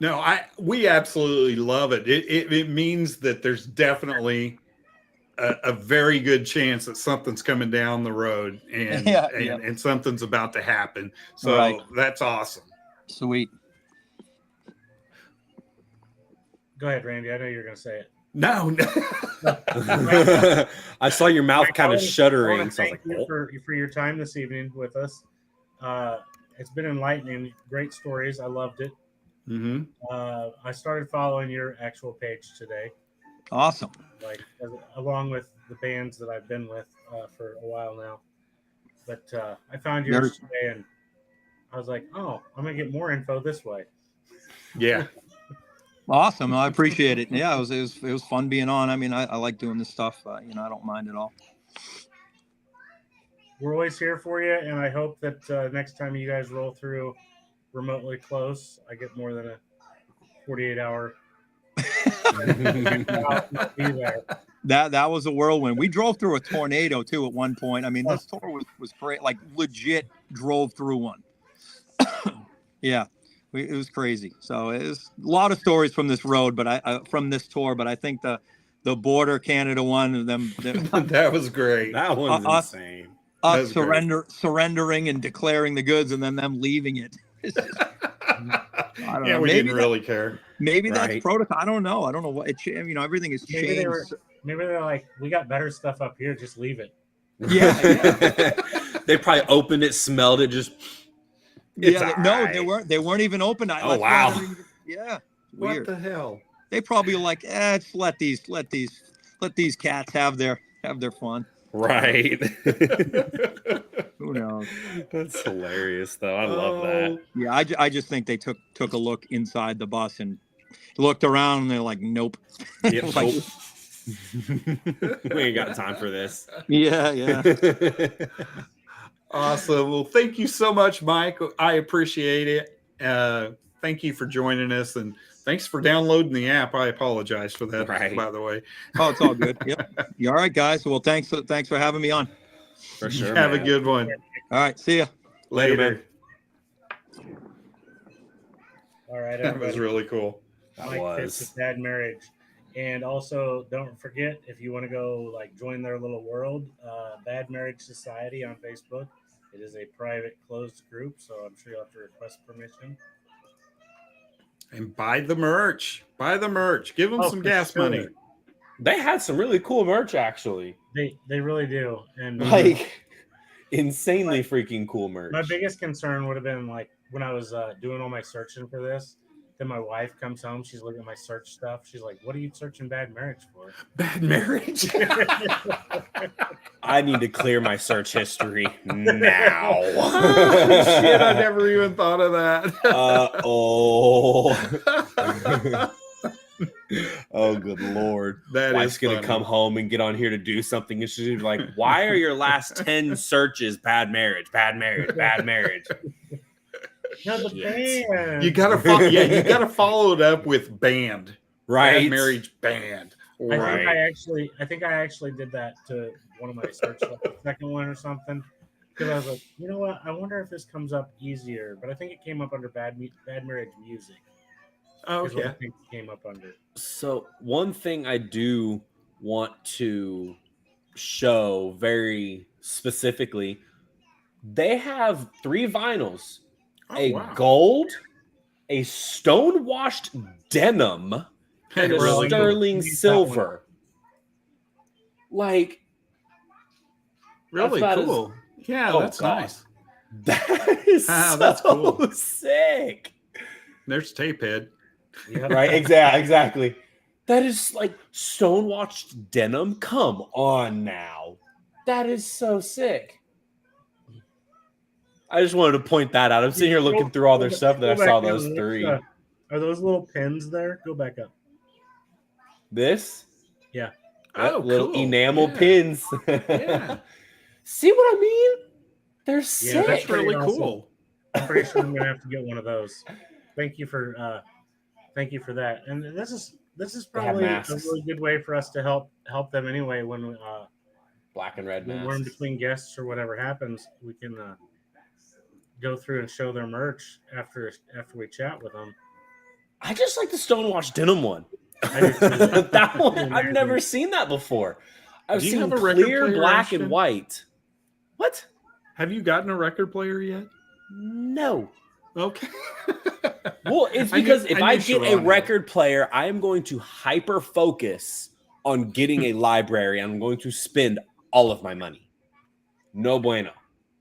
No, we absolutely love it. It means that there's definitely a very good chance that something's coming down the road and something's about to happen. So that's awesome. Sweet. Go ahead, Randy. I know you're going to say it. No. I saw your mouth kind of shuddering. So I was Thank like, you for your time this evening with us. It's been enlightening. Great stories. I loved it. Mm-hmm. I started following your actual page today. Awesome. Along with the bands that I've been with for a while now. But I found yours today, and I was like, oh, I'm going to get more info this way. Yeah. Awesome. I appreciate it. Yeah, it was fun being on. I mean, I like doing this stuff. I don't mind at all. We're always here for you, and I hope that next time you guys roll through remotely close, I get more than a 48-hour. Be there. that was a whirlwind. We drove through a tornado too at one point. I mean, this tour was great. Like legit drove through one. Yeah, it was crazy. So it was a lot of stories from this road, but from this tour. But I think the border Canada one, That was great. That one's us- insane. us That's surrendering and declaring the goods, and then them leaving it. It's just, I don't Yeah, know. we Maybe didn't really care. maybe that's Right. protocol. I don't know. I don't know what it. Everything has Maybe they changed. were. Maybe they're like, we got better stuff up here. Just leave it. Yeah. They probably opened it, smelled it, just. It's No, alright. they weren't even open. Oh, wow. Yeah. What Weird. the hell? They probably like, just let these cats have their fun. Right. Who knows? That's hilarious, though. I love that. Yeah, I just think they took a look inside the bus and looked around and they're like, nope. Yep, Like, nope. We ain't got time for this. yeah. Awesome. Well, thank you so much, Mike. I appreciate it. Thank you for joining us, and thanks for downloading the app. I apologize for that, Right. by the way. Oh, it's all good. Yep. You all right, guys? Well, thanks for having me on. For sure. Have man. a good one. All right, see ya. Later, Later. man. All right, That was everybody. really cool. That Mike Fitz was. with Bad Marriage. And also, don't forget, if you want to go like join their little world, Bad Marriage Society on Facebook. It is a private, closed group, so I'm sure you'll have to request permission. And buy the merch. Buy the merch. Give them some for gas sure. money. They had some really cool merch, actually. They really do. And Like, insanely freaking cool merch. my biggest concern would have been like when I was doing all my searching for this. Then my wife comes home. She's looking at my search stuff. She's like, "What are you searching Bad Marriage for?" Bad marriage. I need to clear my search history now. Oh, shit, I never even thought of that. Oh. Oh, good Lord. That Wife's is going to funny. come home and get on here to do something. And she's gonna be like, why are your last 10 searches bad marriage, bad marriage, bad marriage? No, the Shit. band. You gotta follow it up with band. Right. Bad marriage band. Right. I think I actually did that to one of my search, like the second one or something, because I was like, you know what? I wonder if this comes up easier. But I think it came up under Bad Marriage Music. Oh, Is what I okay. think it came up under. So, one thing I do want to show very specifically, they have 3 vinyls. Oh, A wow. gold, a stone-washed denim, and a Really cool. sterling Use that silver. Like, Really That's about cool. Yeah, Oh, that's God. nice. that is Wow, so that's cool. sick. There's Tapehead. Yeah. Right? Exactly. That is like stone-washed denim. Come on now. That is so sick. I just wanted to point that out. I'm sitting here looking through all their stuff that I Go saw back those down. 3. Are those little pins there? Go back up. This? Yeah. Yep, Oh, little cool. enamel Yeah. pins. Yeah. See what I mean? They're sick. That's pretty really awesome. cool. I'm pretty sure I'm gonna have to get one of those. Thank you for that. And this is probably a masks. really good way for us to help them anyway when Black and red when we're in masks. between guests or whatever happens. We can go through and show their merch after we chat with them. I just like the stonewashed denim one. I do too. That one, I've never seen that before. I've Do you seen have a record clear, player, black, Ashton? and white. What? Have you gotten a record player yet? No. Okay. Well, it's I knew- because if I I knew get a Sharon had. record player, I am going to hyper focus on getting a library. I'm going to spend all of my money. No bueno.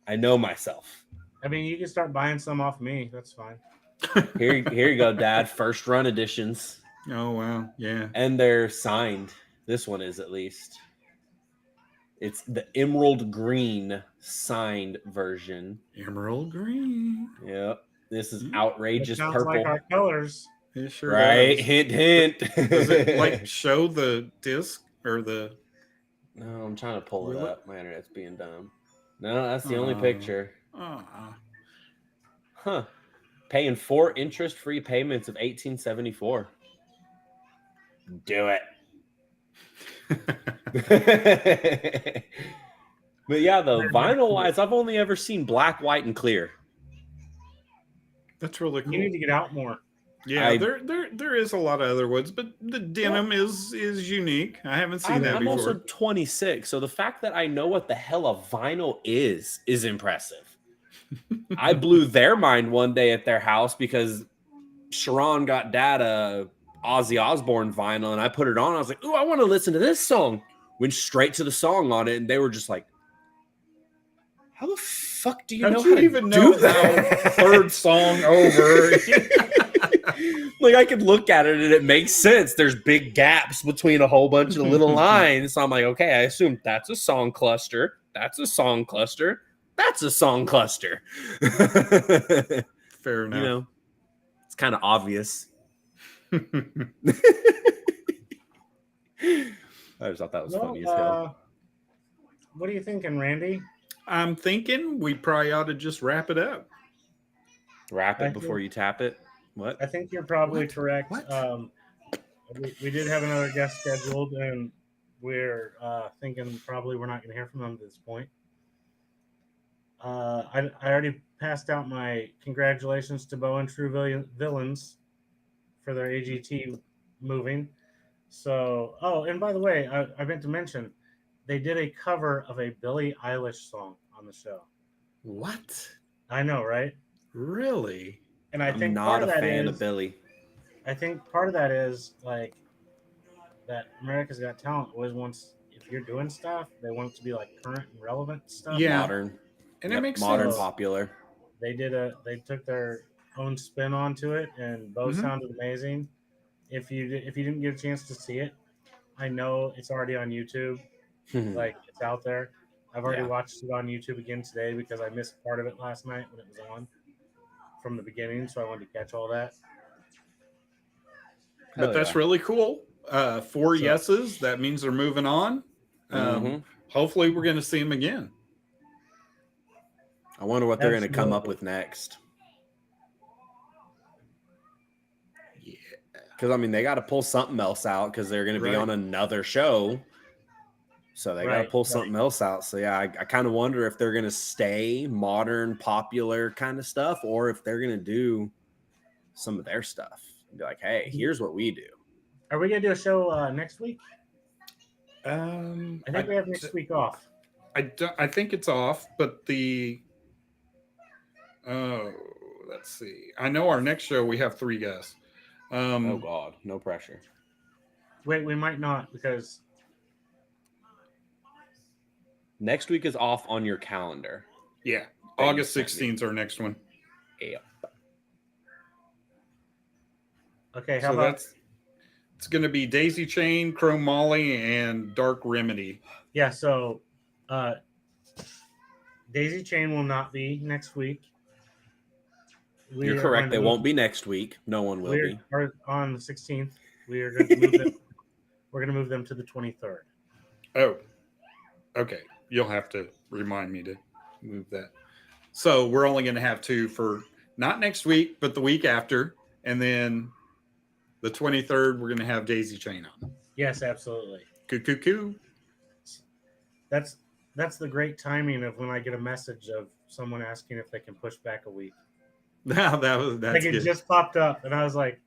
I know myself. I mean, you can start buying some off me. That's fine. Here you go, Dad. First run editions. Oh, wow. Yeah. And they're signed. This one is, at least. It's the emerald green signed version. Emerald green. Yep. This is Mm. outrageous It sounds purple. like our colors. It sure Right? does. Hint, hint. Does it like show the disc or the? No, I'm trying to pull it Will it? up. My internet's being dumb. No, that's the only Oh. picture. Oh, Huh. Paying 4 interest-free payments of $18.74. Do it. But yeah, the vinyl wise, I've only ever seen black, white, and clear. That's really cool. You need to get out more. Yeah, there is a lot of other woods, but the denim is unique. I haven't seen that I'm before. also 26, so the fact that I know what the hell a vinyl is impressive. I blew their mind one day at their house because Sharon got Dad a Ozzy Osbourne vinyl, and I put it on. I was like, "Ooh, I want to listen to this song." Went straight to the song on it, and they were just like, "How the fuck do you know Don't how you to even do know that?" how third song over? Like I could look at it and it makes sense. There's big gaps between a whole bunch of little lines. So I'm like, okay, I assume that's a song cluster. That's a song cluster. That's a song cluster. Fair enough. You know, it's kind of obvious. I just thought that was funny as hell. What are you thinking, Randy? I'm thinking we probably ought to just wrap it up. Wrap it before you tap it. What? I think you're probably What? correct. What? We did have another guest scheduled, and we're thinking probably we're not going to hear from them at this point. I already passed out my congratulations to Bo and True Villains for their AGT moving. So, oh, and by the way, I meant to mention, they did a cover of a Billie Eilish song on the show. What? I know, right? Really? And I I'm think not part a of that fan is, of Billy. I think part of that is like that America's Got Talent always wants, if you're doing stuff, they want it to be like current and relevant stuff. Yeah. Modern. And it makes modern sense. popular. They took their own spin onto it, and Bo sounded amazing. If you didn't get a chance to see it, I know it's already on YouTube. Like it's out there. I've already watched it on YouTube again today because I missed part of it last night when it was on from the beginning, so I wanted to catch all that. But that's really cool. 4 yeses. That means they're moving on. Hopefully, we're going to see them again. I wonder what they're going to come up with next. Yeah. Because, I mean, they got to pull something else out because they're going to be on another show. So they got to pull something else out. So, yeah, I kind of wonder if they're going to stay modern, popular kind of stuff, or if they're going to do some of their stuff. Be like, hey, here's what we do. Are we going to do a show next week? I think we have next week off. I think it's off, but let's see. I know our next show we have 3 guests. Oh God, no pressure. Wait, we might not because next week is off on your calendar. Yeah, August 16th is our next one. Yep. Okay, how about it's going to be Daisy Chain, Chrome Molly, and Dark Remedy. Yeah, so Daisy Chain will not be next week. You're correct. They won't be next week. No one will be. On the 16th, we are going to move them. We're going to move them to the 23rd. Oh, okay. You'll have to remind me to move that. So we're only going to have 2 for not next week, but the week after, and then the 23rd we're going to have Daisy Chain on. Yes, absolutely. Coo. That's the great timing of when I get a message of someone asking if they can push back a week. That's like it good. just popped up, and I was like,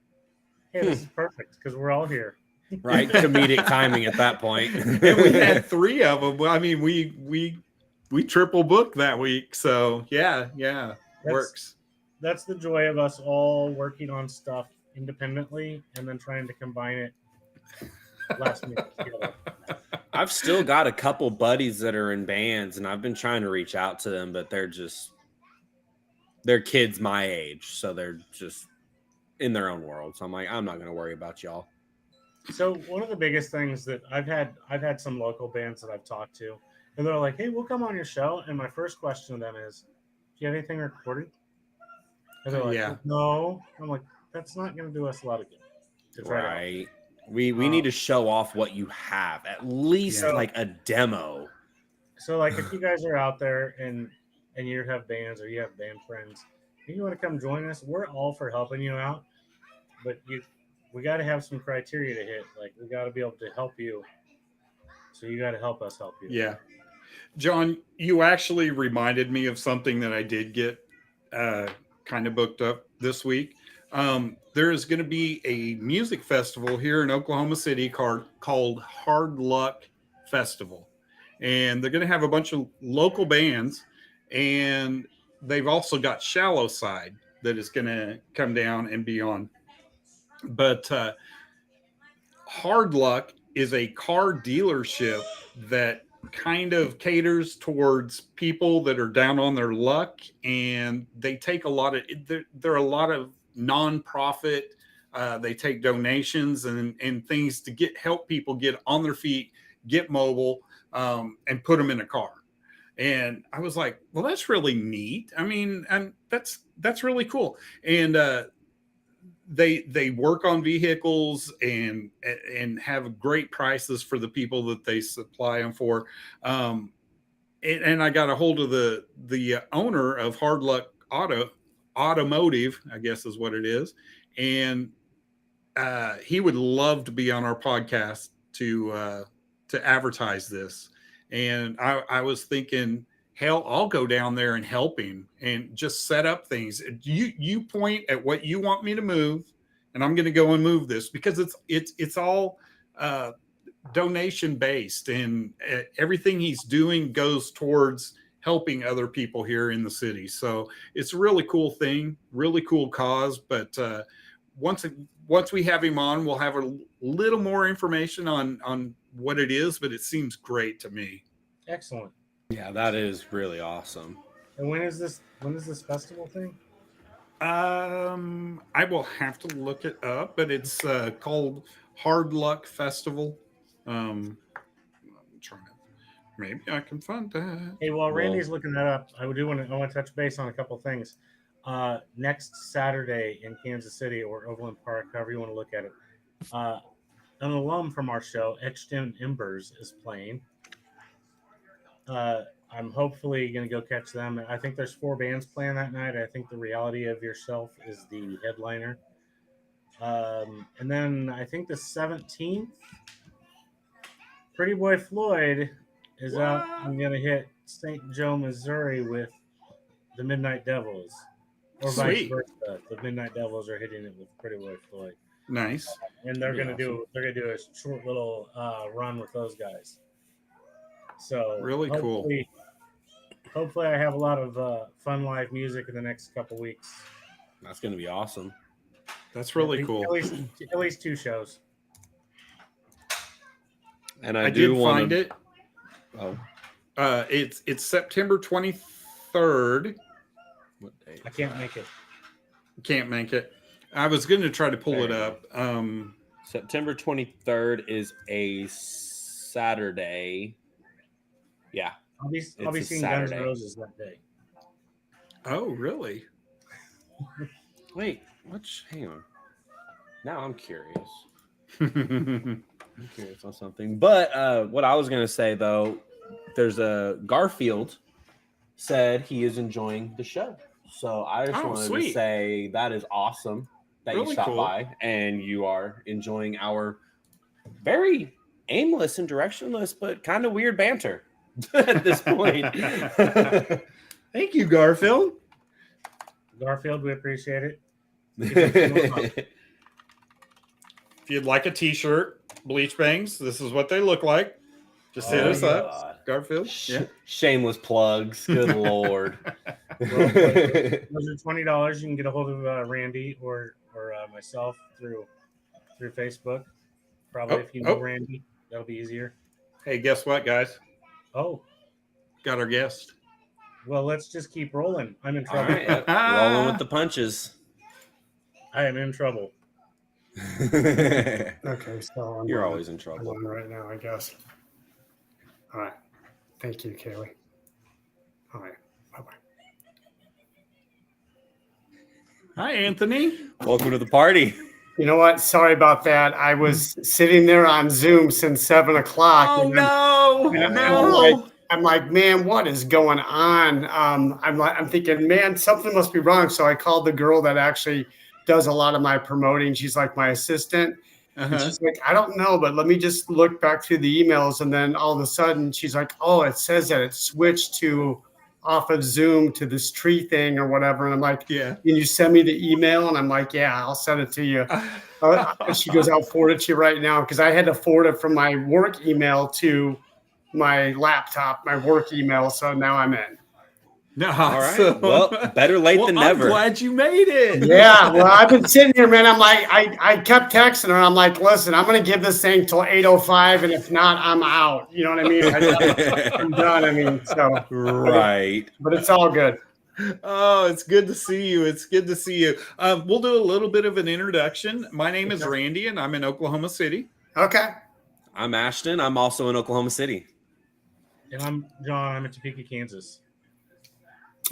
"Hey, this is perfect because we're all here." Right, comedic timing at that point. And we had 3 of them. I mean, we triple booked that week, so yeah, works. That's the joy of us all working on stuff independently and then trying to combine it last minute together. I've still got a couple buddies that are in bands, and I've been trying to reach out to them, but they're kids my age, so they're just in their own world. So I'm like, I'm not going to worry about y'all. So one of the biggest things that I've had some local bands that I've talked to, and they're like, "Hey, we'll come on your show." And my first question to them is, "Do you have anything recorded?" And they're like, "No." I'm like, "That's not going to do us a lot of good." Right. We need to show off what you have, at least like a demo. So like if you guys are out there and you have bands or you have band friends, and you want to come join us, we're all for helping you out. But we got to have some criteria to hit. Like we got to be able to help you So you got to help us help you. Yeah. John, you actually reminded me of something that I did get kind of booked up this week. There is going to be a music festival here in Oklahoma City called Hard Luck Festival. And they're going to have a bunch of local bands. And they've also got Shallow Side that is going to come down and be on. But Hard Luck is a car dealership that kind of caters towards people that are down on their luck, and they take a lot of there are a lot of nonprofit. They take donations and things to help people get on their feet, get mobile, and put them in a car. And I was like, well, that's really neat. I mean, and that's really cool. And they work on vehicles and have great prices for the people that they supply them for. And I got a hold of the owner of Hard Luck Automotive, I guess is what it is. And he would love to be on our podcast to advertise this. And I was thinking, hell, I'll go down there and help him and just set up things. You point at what you want me to move, and I'm going to go and move this, because it's all donation based, and everything he's doing goes towards helping other people here in the city. So it's a really cool thing, really cool cause. But once we have him on, we'll have a little more information on what it is, but it seems great to me. Excellent. Yeah, that is really awesome. And when is this festival thing? I will have to look it up, but it's called Hard Luck Festival. I'm trying to, maybe I can find that. Hey, while Randy's looking that up, I want to touch base on a couple things. Next Saturday in Kansas City or Overland Park, however you want to look at it, an alum from our show, Etched in Embers, is playing. I'm hopefully going to go catch them. I think there's 4 bands playing that night. I think The Reality of Yourself is the headliner. And then I think the 17th, Pretty Boy Floyd is out. I'm going to hit St. Joe, Missouri with the Midnight Devils. Or vice versa. The Midnight Devils are hitting it with Pretty Boy Floyd. Nice. And they're going to do a short little run with those guys. So really cool. Hopefully I have a lot of fun live music in the next couple weeks. That's going to be awesome. That's really cool. At least 2 shows. And I did find it. Oh, it's September 23rd. what day? I can't make it. Can't make it. I was going to try to pull it up. September 23rd is a Saturday. Yeah. I'll be seeing Guns N' Roses that day. Oh, really? Wait, hang on. Now I'm curious. I'm curious on something. But what I was going to say, though, there's a Garfield said he is enjoying the show. So I just wanted to say that is awesome that you stopped by and you are enjoying our very aimless and directionless, but kind of weird banter at this point. Thank you, Garfield. Garfield, we appreciate it. If you'd like a t-shirt, BleachBANGS, this is what they look like. Just hit us up, Garfield. Shameless plugs. Good Lord. Those are $20. You can get a hold of Randy or myself through Facebook. Probably if you know Randy, that'll be easier. Hey, guess what, guys? Oh, got our guest. Well, let's just keep rolling. I'm in trouble. All right, rolling with the punches. I am in trouble. Okay, so You're always in trouble. I'm on right now, I guess. All right. Thank you, Kaylee. All right. Bye-bye. Hi, Anthony. Welcome to the party. You know what? Sorry about that. I was sitting there on Zoom since 7 o'clock. Oh, no. I'm like, man, what is going on? I'm thinking, man, something must be wrong. So I called the girl that actually does a lot of my promoting. She's like my assistant. And Uh-huh. she's like, I don't know, but let me just look back through the emails. And then all of a sudden she's like, oh, it says that it switched to off of Zoom to this tree thing or whatever. And I'm like, Yeah. can you send me the email? And I'm like, yeah, I'll send it to you. She goes, I'll forward it to you right now. Cause I had to forward it from my work email to my laptop, my work email. So now I'm in. No, All right. Well, better late than never. I'm glad you made it. Yeah, well, I've been sitting here, man. I'm like, I kept texting her. I'm like, listen, I'm gonna give this thing till 8:05, and if not, I'm out. You know what I mean? I'm done. I mean, so Right. but it's all good. Oh, it's good to see you. It's good to see you. We'll do a little bit of an introduction. My name is Randy, and I'm in Oklahoma City. Okay. I'm Ashton. I'm also in Oklahoma City. And I'm John. I'm in Topeka, Kansas.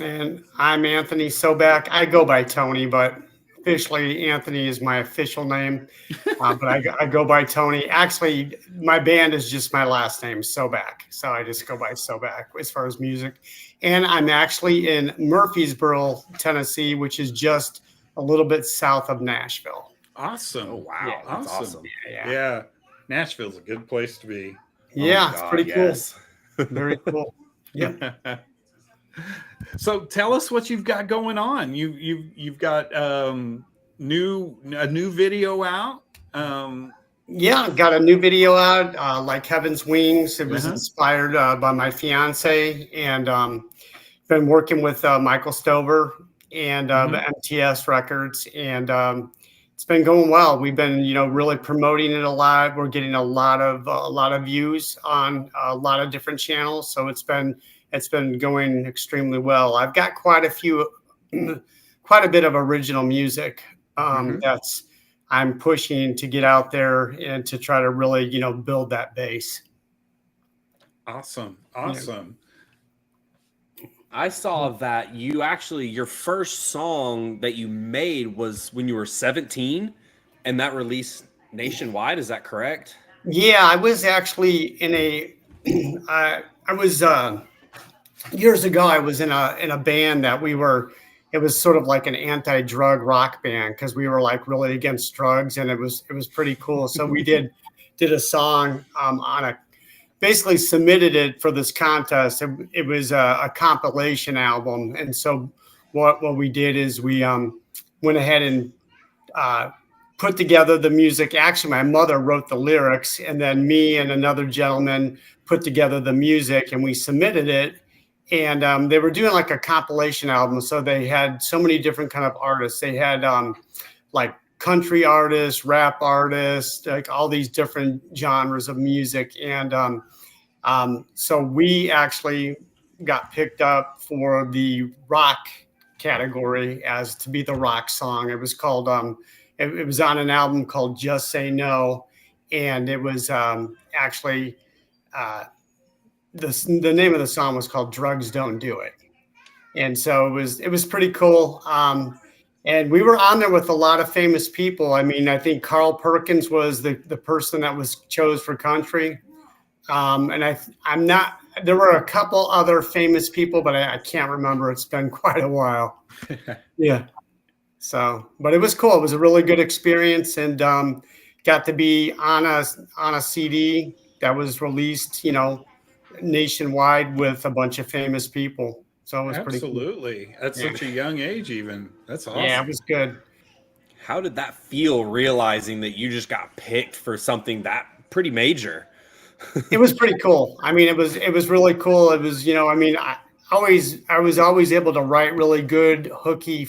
And I'm Anthony Soback. I go by Tony, but officially Anthony is my official name. But I go by Tony. Actually, my band is just my last name, Soback. So I just go by Soback as far as music. And I'm actually in Murfreesboro, Tennessee, which is just a little bit south of Nashville. Awesome. Oh, wow. Yeah, That's awesome. Yeah. Nashville's a good place to be. Yeah, Oh, it's God, pretty yes. cool. Very cool. Yeah. So tell us what you've got going on. You've got a new video out. Yeah, got a new video out, like Heaven's Wings. It was Uh-huh. inspired by my fiance, and been working with Michael Stover and MTS Records, and it's been going well. We've been, really promoting it a lot. We're getting a lot of views on a lot of different channels, so it's been going extremely well. I've got quite a bit of original music that's I'm pushing to get out there and to try to really, build that base. Awesome. I saw that you actually, your first song that you made was when you were 17 and that released nationwide. Is that correct? Yeah, I was actually I was years ago. I was in a band that it was sort of like an anti-drug rock band because we were like really against drugs, and it was pretty cool. So we did a song basically submitted it for this contest. It was a compilation album, and so what we did is we went ahead and put together the music. Actually, my mother wrote the lyrics, and then me and another gentleman put together the music, and we submitted it. And they were doing like a compilation album, so they had so many different kind of artists. They had like country artists, rap artists, like all these different genres of music. And so we actually got picked up for the rock category as to be the rock song. It was called it was on an album called Just Say No, and it was actually the name of the song was called Drugs Don't Do It. And so it was pretty cool. And we were on there with a lot of famous people. I mean, I think Carl Perkins was the person that was chose for country. And I'm not, there were a couple other famous people, but I can't remember. It's been quite a while. Yeah. So, but it was cool. It was a really good experience, and got to be on a CD that was released, nationwide with a bunch of famous people. So it was pretty cool. Absolutely. At such a young age, even. That's awesome. Yeah, it was good. How did that feel, realizing that you just got picked for something that pretty major? It was pretty cool. I mean, it was really cool. It was, I was always able to write really good hooky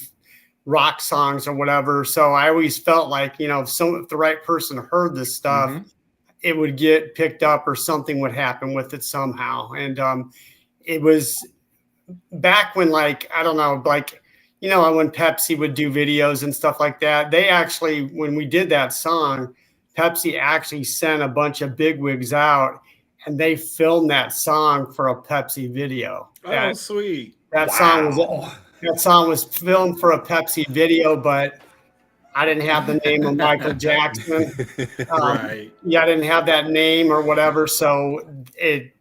rock songs or whatever. So I always felt like, if the right person heard this stuff, it would get picked up or something would happen with it somehow. And it was back when, like, I don't know, like, when Pepsi would do videos and stuff like that, they actually, when we did that song, Pepsi actually sent a bunch of bigwigs out, and they filmed that song for a Pepsi video. Oh, sweet. That song was filmed for a Pepsi video, but I didn't have the name of Michael Jackson. Right. Yeah, I didn't have that name or whatever, so it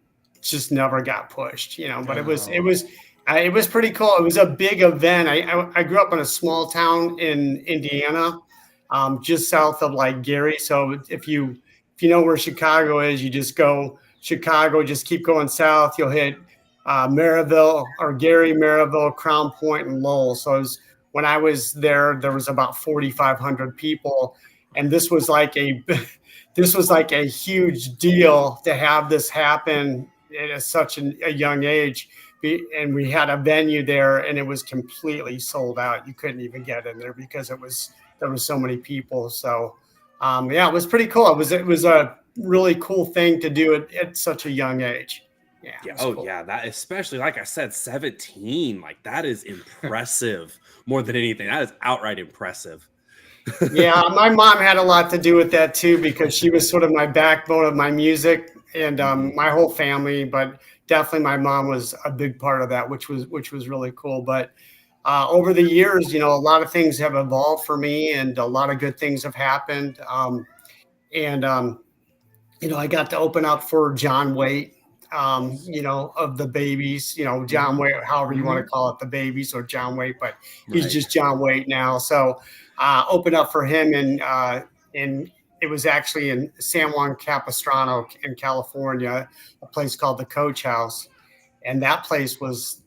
just never got pushed, But it was pretty cool. It was a big event. I grew up in a small town in Indiana, just south of like Gary. So if you know where Chicago is, you just go Chicago, just keep going south. You'll hit Maryville or Gary, Maryville, Crown Point, and Lowell. So when I was there, there was about 4,500 people, and this was like a this was like a huge deal to have this happen at such a young age. And we had a venue there, and it was completely sold out. You couldn't even get in there because there was so many people. So yeah, it was pretty cool. It was a really cool thing to do at such a young age. Yeah. Yeah. Cool. Yeah. That, especially, like I said, 17. Like, that is impressive more than anything. That is outright impressive. Yeah. My mom had a lot to do with that too, because she was sort of my backbone of my music and my whole family. But definitely my mom was a big part of that, which was really cool. But over the years, a lot of things have evolved for me, and a lot of good things have happened. I got to open up for John Waite, of the Babies, John Waite, however you want to call it, the Babies or John Waite, but he's just John Waite now. So opened up for him, and it was actually in San Juan Capistrano in California, a place called the Coach House, and that place was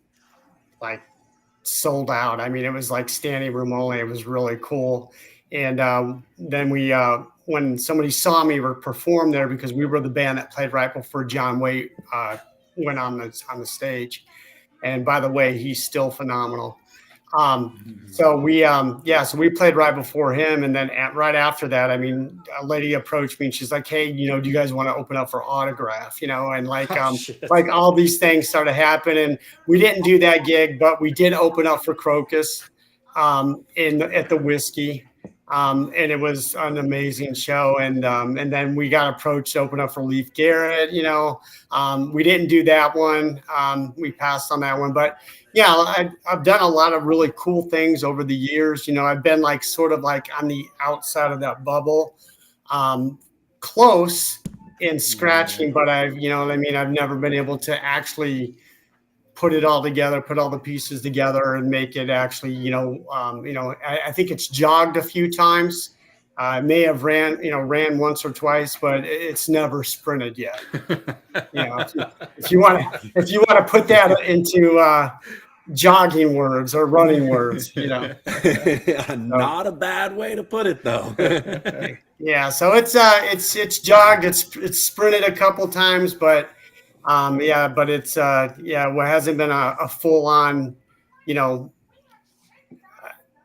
like sold out. I mean, it was like standing room only. It was really cool. And then when somebody saw me perform there, because we were the band that played right before John Waite went on the stage. And by the way, he's still phenomenal. So we played right before him, and then right after that, I mean, a lady approached me and she's like, "Hey, do you guys want to open up for Autograph?" And like like all these things started happening. And we didn't do that gig, but we did open up for Crocus at the Whiskey. And it was an amazing show. And then we got approached to open up for Leif Garrett. We didn't do that one. We passed on that one, but yeah, I've done a lot of really cool things over the years. I've been like sort of like on the outside of that bubble, close in scratching, but I've never been able to actually put it all together, put all the pieces together, and make it actually, I think it's jogged a few times. I may have ran once or twice, but it's never sprinted yet. If you want to put that into jogging words or running words, Not a bad way to put it, though. Yeah, so it's jogged, it's sprinted a couple times, but but it's what hasn't been a full on,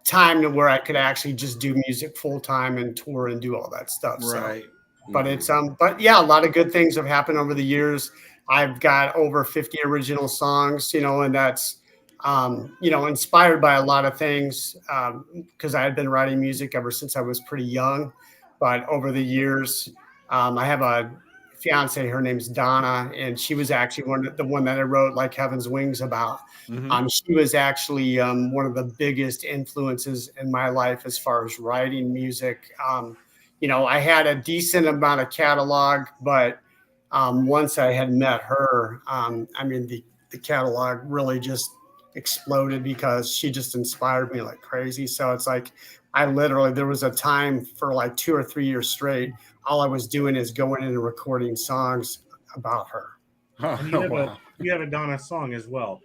time to where I could actually just do music full time and tour and do all that stuff. Right. So, but it's but yeah, a lot of good things have happened over the years. I've got over 50 original songs, and that's inspired by a lot of things, because I had been writing music ever since I was pretty young. But over the years, I have a fiance, her name's Donna, and she was actually the one that I wrote Like Heaven's Wings about. She was actually one of the biggest influences in my life as far as writing music. I had a decent amount of catalog, but once I had met her, the catalog really just exploded, because she just inspired me like crazy. So it's like there was a time for like 2 or 3 years straight, all I was doing is going in and recording songs about her. You have a Donna song as well.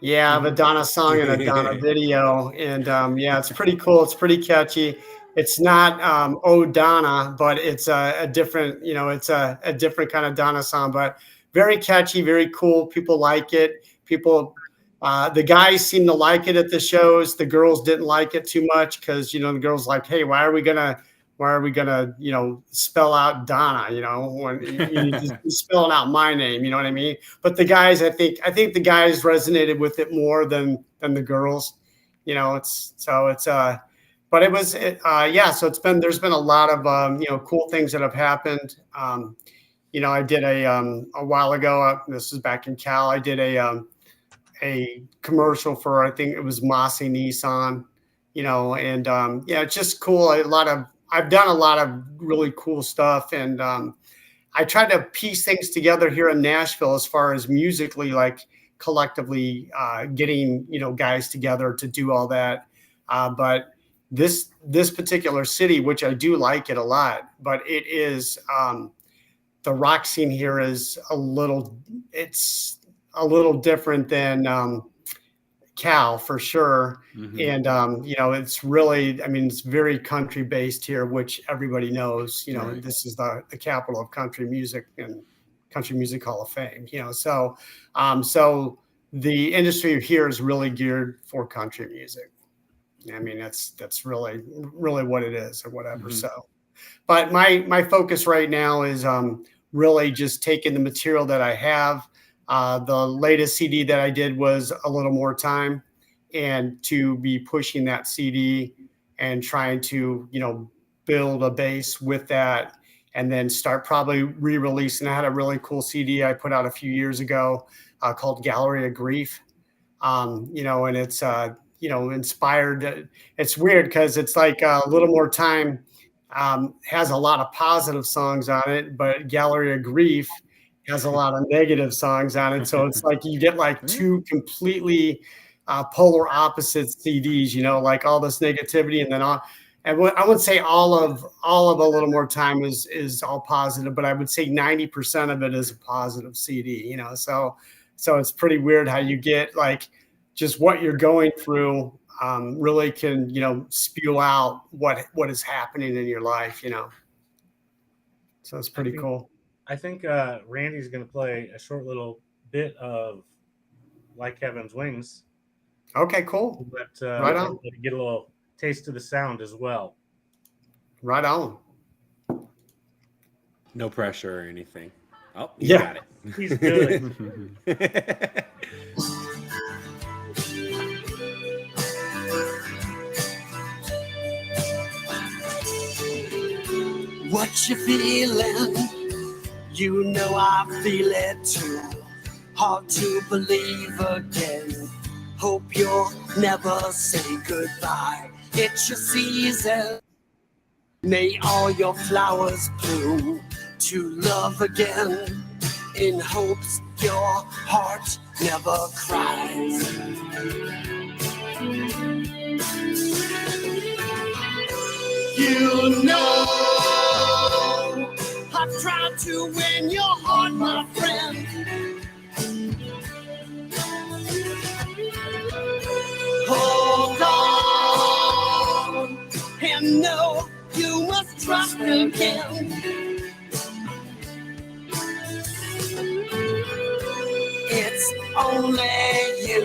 Yeah, I have a Donna song and a Donna video, and it's pretty cool. It's pretty catchy. It's not "Oh Donna," but it's a different, it's a different kind of Donna song, but very catchy, very cool. People like it. The guys seem to like it at the shows. The girls didn't like it too much, because the girls like, "Hey, why are we gonna spell out Donna, when you're just spelling out my name," you know what I mean? But the guys, I think the guys resonated with it more than the girls, so there's been a lot of, cool things that have happened. I did a while ago, this is back in Cal, I did a commercial for, I think it was Massey Nissan, and it's just cool. I've done a lot of really cool stuff, and I tried to piece things together here in Nashville as far as musically, like collectively getting guys together to do all that. But this particular city, which I do like it a lot, but it is the rock scene here is it's a little different than Cal for sure. Mhm. And you know, it's really, I mean, it's very country based here, which everybody knows. You know, Right. this is the capital of country music and Country Music Hall of Fame. You know, so the industry here is really geared for country music. I mean, that's really what it is or whatever. Mhm. So, but my focus right now is really just taking the material that I have. The latest CD that I did was A Little More Time, and to be pushing that CD and trying to, you know, build a base with that, and then start probably re-releasing. I had a really cool CD I put out a few years ago called Gallery of Grief. You know, and it's you know, inspired. It's weird because it's like A Little More Time has a lot of positive songs on it, but Gallery of Grief has a lot of negative songs on it. So it's like you get like two completely polar opposite CDs, you know, like all this negativity, and then all. And I would say all of A Little More Time is all positive, but I would say 90% of it is a positive CD, you know. So it's pretty weird how you get like just what you're going through really can, you know, spew out what is happening in your life, you know. So it's pretty cool. I think Randy's going to play a short little bit of Like Heaven's Wings, Okay, cool. but Right on. get a little taste of the sound as well. Right on. No pressure or anything. Oh, you Yeah. got He's good. it. What you feeling? You know I feel it too. Hard to believe again. Hope you'll never say goodbye. It's your season. May all your flowers bloom to love again. In hopes your heart never cries. You know, I've tried to win your heart, my friend. Hold on, and know you must trust again. It's only you.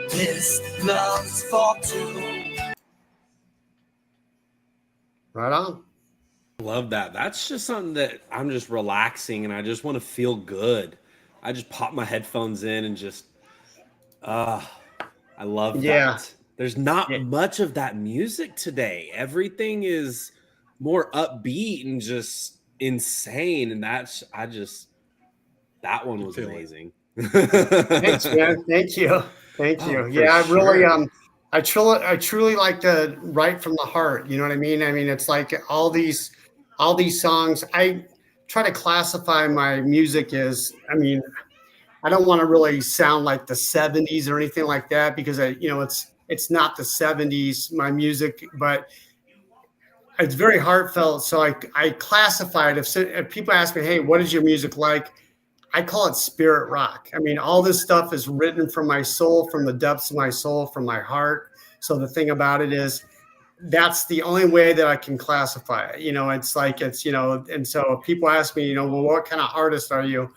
This love's for two. Right on. Love that. That's just something that I'm just relaxing and I just want to feel good. I just pop my headphones in and just I love Yeah. that. There's not Yeah. much of that music today. Everything is more upbeat and just insane. And that one was feel it. amazing. Thanks, man. Thank you. Thank Oh, you. for Yeah, I really sure. I truly like to write from the heart. You know what I mean? I mean, it's like all these songs. I try to classify my music as, I mean, I don't want to really sound like the 70s or anything like that, because you know, it's not the 70s, my music, but it's very heartfelt. So I classify it. If people ask me, hey, what is your music like? I call it spirit rock. I mean, all this stuff is written from my soul, from the depths of my soul, from my heart. So the thing about it is, that's the only way that I can classify it. You know, it's like, it's, you know, and so if people ask me, you know, well, what kind of artist are you?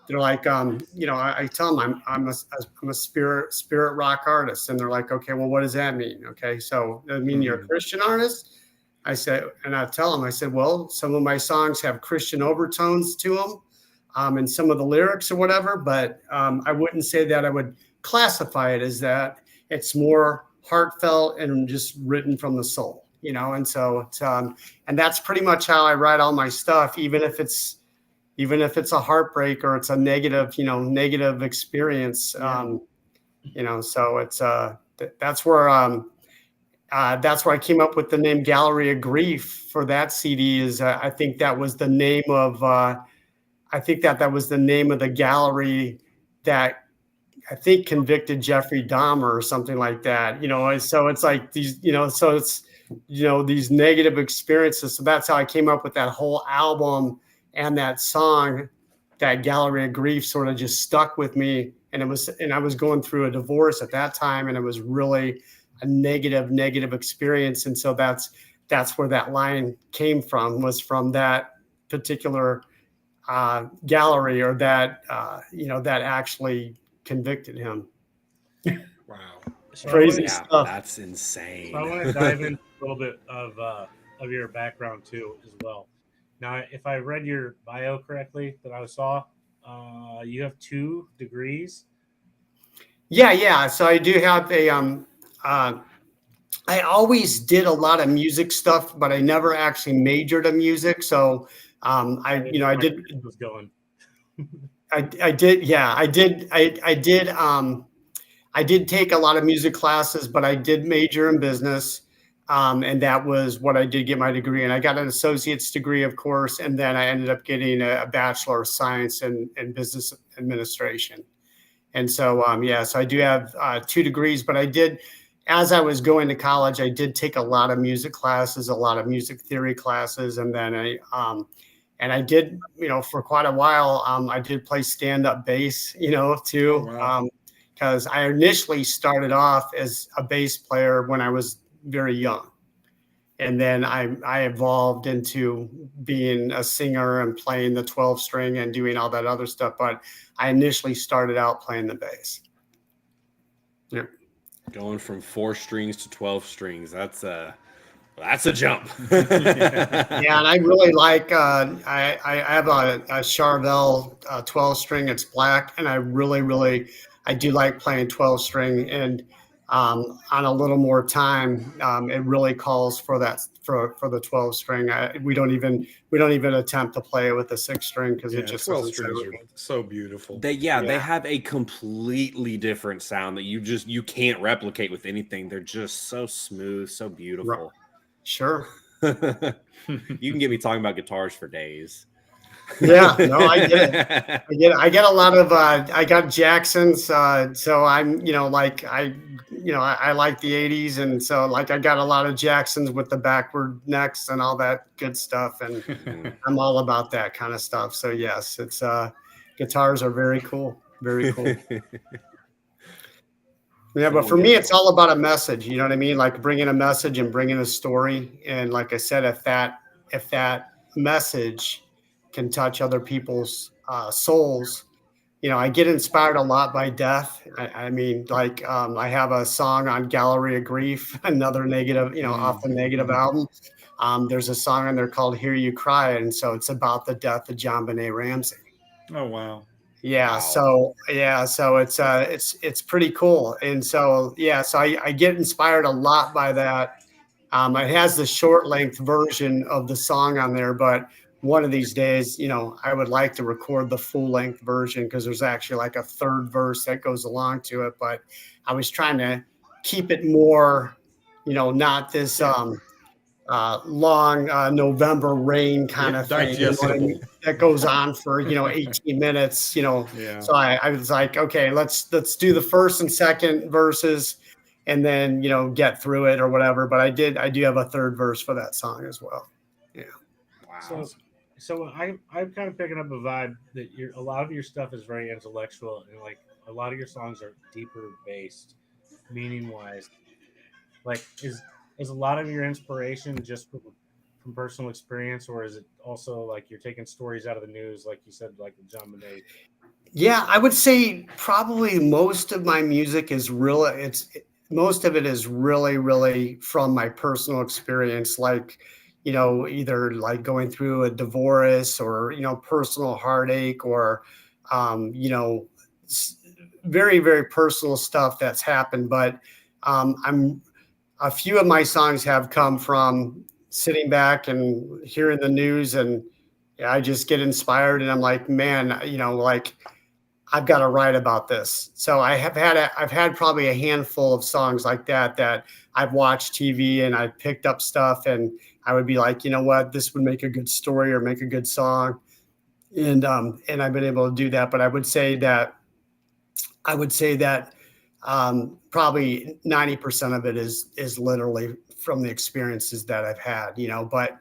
They're like, you know, I tell them I'm a spirit rock artist, and they're like, okay, well, what does that mean? Okay, so I mean, you're a Christian artist? I said, and I tell them, I said, well, some of my songs have Christian overtones to them, and some of the lyrics or whatever, but I wouldn't say that I would classify it as that. It's more heartfelt and just written from the soul, you know. And so it's, and that's pretty much how I write all my stuff, even if it's a heartbreak or it's a negative, you know, negative experience. You know, so it's that's where I came up with the name Gallery of Grief for that CD. Is I think that was the name of I think that was the name of the gallery that I think convicted Jeffrey Dahmer or something like that, you know. And so it's like these, you know, so it's, you know, these negative experiences. So that's how I came up with that whole album, and that song, that Gallery of Grief, sort of just stuck with me. And I was going through a divorce at that time, and it was really a negative experience. And so that's where that line came from, was from that particular gallery, or that, you know, that actually convicted him. Wow. So Crazy Yeah, stuff. that's insane. So I want to dive into a little bit of your background too, as well. Now, if I read your bio correctly that I saw, you have 2 degrees. Yeah. So I do have a I always did a lot of music stuff, but I never actually majored in music. So I, you know, I did was going. I did, yeah, I did take a lot of music classes, but I did major in business. And that was what I did get my degree in. I got an associate's degree, of course, and then I ended up getting a Bachelor of Science in Business Administration. And so, yeah, so I do have 2 degrees, but I did, as I was going to college, I did take a lot of music classes, a lot of music theory classes. And then and I did, you know, for quite a while, I did play stand-up bass, you know, too. Oh, wow. Because I initially started off as a bass player when I was very young. And then I evolved into being a singer and playing the 12 string and doing all that other stuff. But I initially started out playing the bass. Yeah. Going from 4 strings to 12 strings. That's a jump. Yeah, and I really like I have a Charvel 12 string. It's black, and I really I do like playing 12 string. And on a little more time, it really calls for that for the 12 string. We don't even attempt to play it with the 6 string, because Yeah, it just 12 doesn't sound strings are good. so beautiful. They Yeah. have a completely different sound that you can't replicate with anything. They're just so smooth, so beautiful. Sure. You can get me talking about guitars for days. Yeah, no, I get it. I get a lot of I got Jacksons, so I'm, you know, like I like the 80s, and so like I got a lot of Jacksons with the backward necks and all that good stuff, and I'm all about that kind of stuff. So yes, it's guitars are very cool. Very cool. Yeah, but for me, it's all about a message. You know what I mean? Like bringing a message and bringing a story. And like I said, if that message can touch other people's souls, you know, I get inspired a lot by death. I mean, like I have a song on Gallery of Grief, another negative, you know, off the negative album. There's a song on there called "Hear You Cry," and so it's about the death of John Benet Ramsey. Oh, wow. Yeah, Wow. so it's pretty cool. And so yeah, so I get inspired a lot by that. It has the short length version of the song on there, but one of these days, you know, I would like to record the full length version, because there's actually like a third verse that goes along to it. But I was trying to keep it more, you know, not this long November rain kind of thing, you know what I mean? That goes on for, you know, 18 minutes, you know. Yeah. So I was like, okay, let's do the first and second verses, and then, you know, get through it or whatever. But I do have a third verse for that song as well. Yeah. Wow. So I'm kind of picking up a vibe that a lot of your stuff is very intellectual, and like a lot of your songs are deeper based, meaning wise. Like is a lot of your inspiration just from personal experience, or is it also like you're taking stories out of the news, like you said, like John Bonet? Yeah, I would say probably most of my music is most of it is really from my personal experience, like, you know, either like going through a divorce, or, you know, personal heartache, or you know, very personal stuff that's happened. But a few of my songs have come from sitting back and hearing the news, and I just get inspired, and I'm like, man, you know, like I've got to write about this. So I've had probably a handful of songs like that I've watched TV and I've picked up stuff, and I would be like, you know what, this would make a good story or make a good song. And I've been able to do that. But I would say that I would say that probably 90% of it is literally from the experiences that I've had, but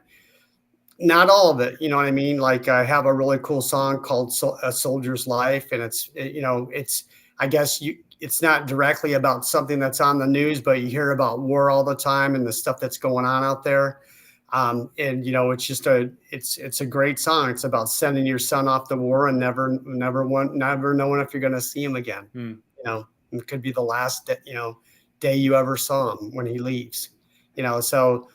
not all of it. You know what I mean? Like I have a really cool song called "A Soldier's Life," and it's I guess it's not directly about something that's on the news, but you hear about war all the time and the stuff that's going on out there. And it's just it's a great song. It's about sending your son off to war and never knowing if you're going to see him again. It could be the last day you ever saw him when he leaves. So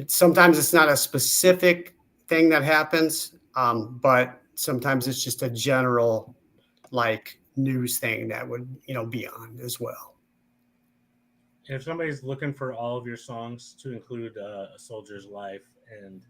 sometimes it's not a specific thing that happens, but sometimes it's just a general like news thing that would be on as well. If somebody's looking for all of your songs to include A Soldier's Life and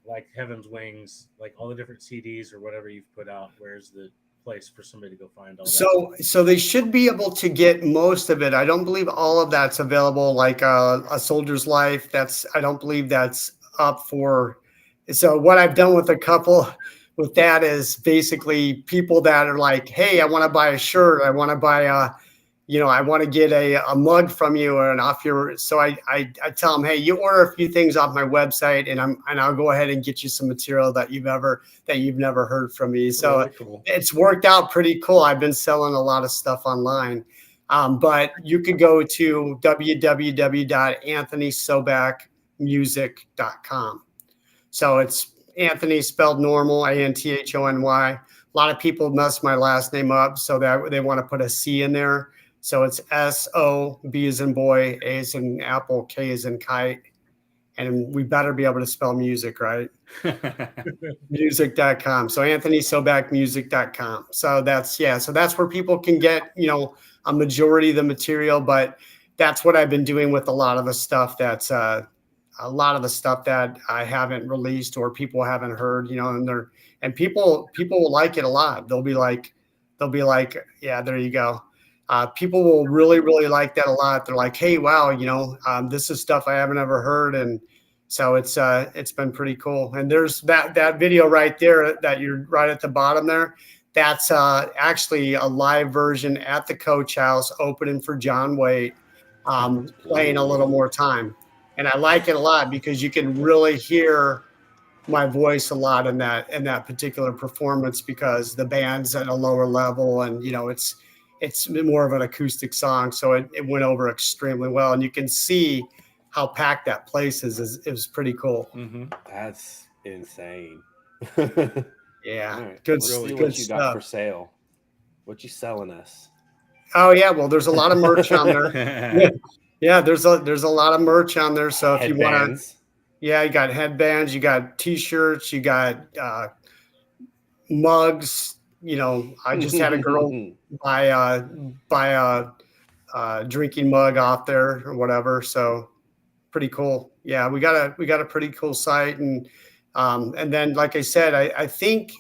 like Heaven's Wings, like all the different CDs or whatever you've put out, where's the place for somebody to go find all that? So they should be able to get most of it. I don't believe all of that's available. Like A Soldier's Life, I don't believe that's up for. So what I've done with a couple with that is basically people that are like, hey, I want to buy a shirt, I want to buy I want to get a mug from you and off your. So I tell them, hey, you order a few things off my website, and I'll go ahead and get you some material that you've never heard from me. So Really cool. It's worked out pretty cool. I've been selling a lot of stuff online, but you could go to www.anthonysobakmusic.com. So it's Anthony spelled normal, Anthony. A lot of people mess my last name up, so that they want to put a C in there. So it's SO, B as in boy, A as in apple, K as in kite. And we better be able to spell music, right? Music.com. So AnthonySobakMusic.com. So that's where people can get, a majority of the material, but that's what I've been doing with a lot of the stuff that I haven't released or people haven't heard, and people will like it a lot. They'll be like, yeah, there you go. People will really, really like that a lot. They're like, hey, wow, this is stuff I haven't ever heard. And so it's been pretty cool. And there's that video right there that you're right at the bottom there. That's actually a live version at the Coach House opening for John Waite, playing a little more time. And I like it a lot because you can really hear my voice a lot in that particular performance because the band's at a lower level and, it's more of an acoustic song. So it went over extremely well. And you can see how packed that place is. It was pretty cool. Mm-hmm. That's insane. Yeah. Right. Good, Let's see good what you stuff. got for sale. What you selling us? Oh yeah. Well, there's a lot of merch on there. Yeah. There's a lot of merch on there. So if you want to, you got headbands, you got t-shirts, you got mugs. I just had a girl buy a drinking mug off there or whatever. So pretty cool. Yeah, we got a pretty cool site, and then like I said, I think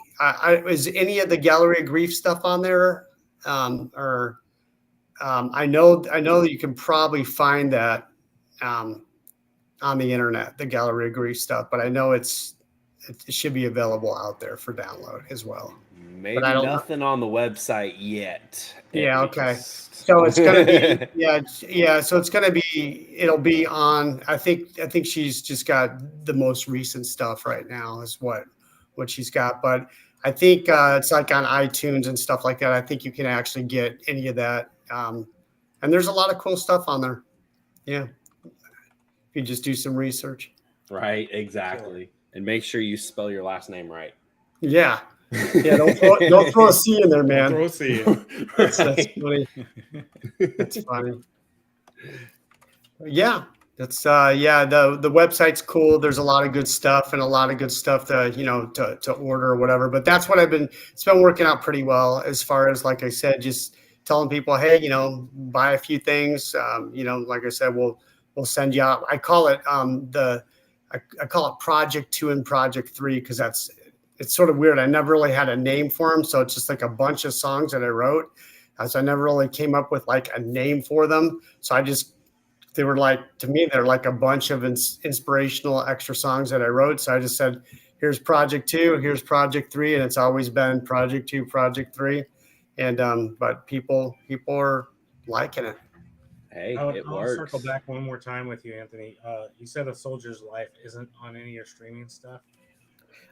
is any of the Gallery of Grief stuff on there, or I know that you can probably find that on the internet, the Gallery of Grief stuff, but I know it should be available out there for download as well. Maybe nothing on the website yet. Yeah. Okay. So it's gonna be So it's gonna be. It'll be on. I think she's just got the most recent stuff right now is what she's got. But I think it's like on iTunes and stuff like that. I think you can actually get any of that. And there's a lot of cool stuff on there. Yeah. If you just do some research. Right. Exactly. And make sure you spell your last name right. Yeah. Yeah, don't throw a C in there, man. Don't throw a C in. That's funny. That's funny. Yeah, that's the website's cool. There's a lot of good stuff and a lot of good stuff to order or whatever. But that's what it's been working out pretty well as far as, like I said, just telling people, hey, buy a few things. Like I said, we'll send you out. I call it I call it Project 2 and Project 3 because it's sort of weird. I never really had a name for them. So it's just like a bunch of songs that I wrote. So I never really came up with like a name for them. So they were like, to me, they're like a bunch of inspirational extra songs that I wrote. So I just said, here's Project 2, here's Project 3. And it's always been Project 2, Project 3. and but people are liking it. Hey, it I'll circle works. back one more time with you, Anthony. You said A Soldier's Life isn't on any of your streaming stuff.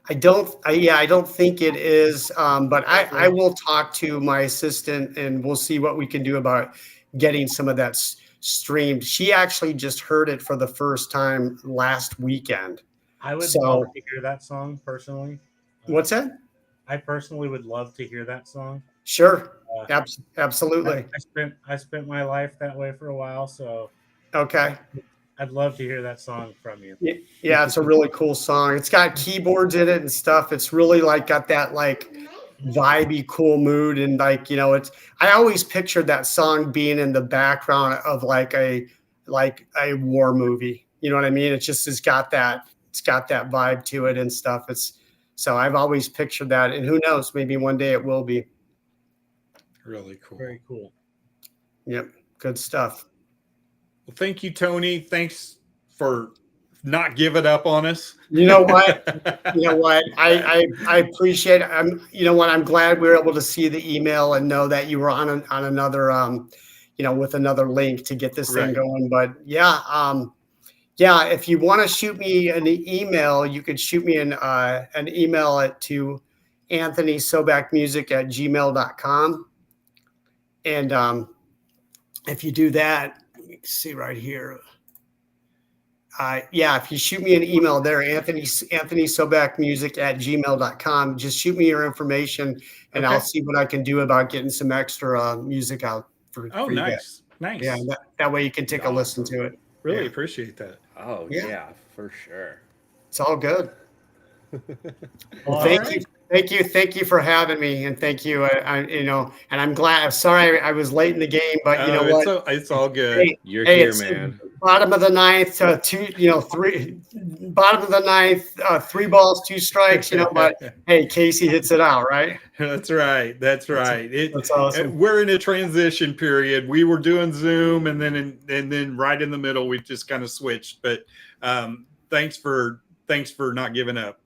I don't think it is, but I will talk to my assistant and we'll see what we can do about getting some of that streamed. She actually just heard it for the first time last weekend. I would So- love to hear that song personally. What's that? I personally would love to hear that song. Sure, Uh, absolutely. I spent my life that way for a while, so Okay. I'd love to hear that song from you. Yeah, it's a really cool song. It's got keyboards in it and stuff. It's really like got that like vibey, cool mood, and like it's. I always pictured that song being in the background of like a war movie. You know what I mean? It's got that vibe to it and stuff. So I've always pictured that, and who knows, maybe one day it will be. Really cool. Very cool. Yep, good stuff. Well, thank you, Tony. Thanks for not giving up on us. You know what? I appreciate it. I'm glad we were able to see the email and know that you were on another with another link to get this thing Right. going. But if you want to shoot me an email, you could shoot me an email to anthonysobakmusic@gmail.com. And if you do that, let me see right here. If you shoot me an email there, anthonysobakmusic@gmail.com, just shoot me your information and Okay. I'll see what I can do about getting some extra music out for you guys. Nice. Nice. Yeah, that way you can take a listen to it. Really Yeah. appreciate that. Oh Yeah. yeah, for sure. It's all good. Well, All thank right. you for having me, and thank you. And I'm glad. I'm sorry I was late in the game, but you know what? It's all good. You're Hey, here, it's man. bottom of the ninth, bottom of the ninth, 3 balls, 2 strikes. But hey, Casey hits it out, right? That's right. That's right. That's awesome. We're in a transition period. We were doing Zoom, and then right in the middle, we just kind of switched. But thanks for not giving up.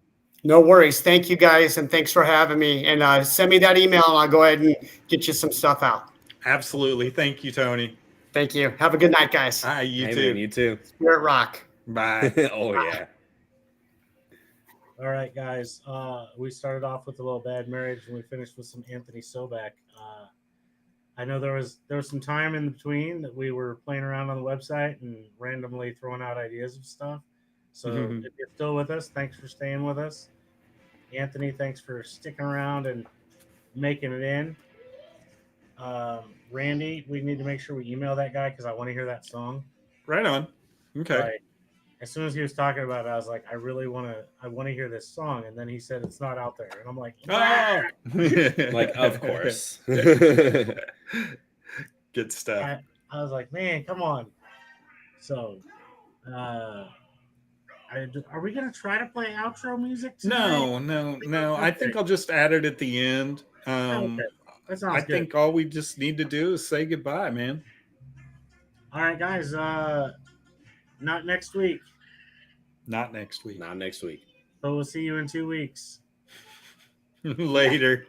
No worries. Thank you guys, and thanks for having me. And send me that email, and I'll go ahead and get you some stuff out. Absolutely. Thank you, Tony. Thank you. Have a good night, guys. Hi, you Hey too. man, you too. Spirit rock. Bye. Oh yeah. All right, guys. We started off with a little Bad Marriage, and we finished with some Anthony Sobak. I know there was some time in between that we were playing around on the website and randomly throwing out ideas of stuff. So if you're still with us, thanks for staying with us. Anthony, thanks for sticking around and making it in. Randy, we need to make sure we email that guy because I want to hear that song. Right on. Okay. Like, as soon as he was talking about it, I was like, I want to hear this song. And then he said it's not out there, and I'm like, Oh. Like, of course. Good stuff. I was like, man, come on. So, are we gonna try to play outro music tonight? No. I think I'll just add it at the end. Okay. That sounds I good. think all we just need to do is say goodbye, man. All right, guys. Not next week, Not next week. Not next week. but we'll see you in 2 weeks. Later.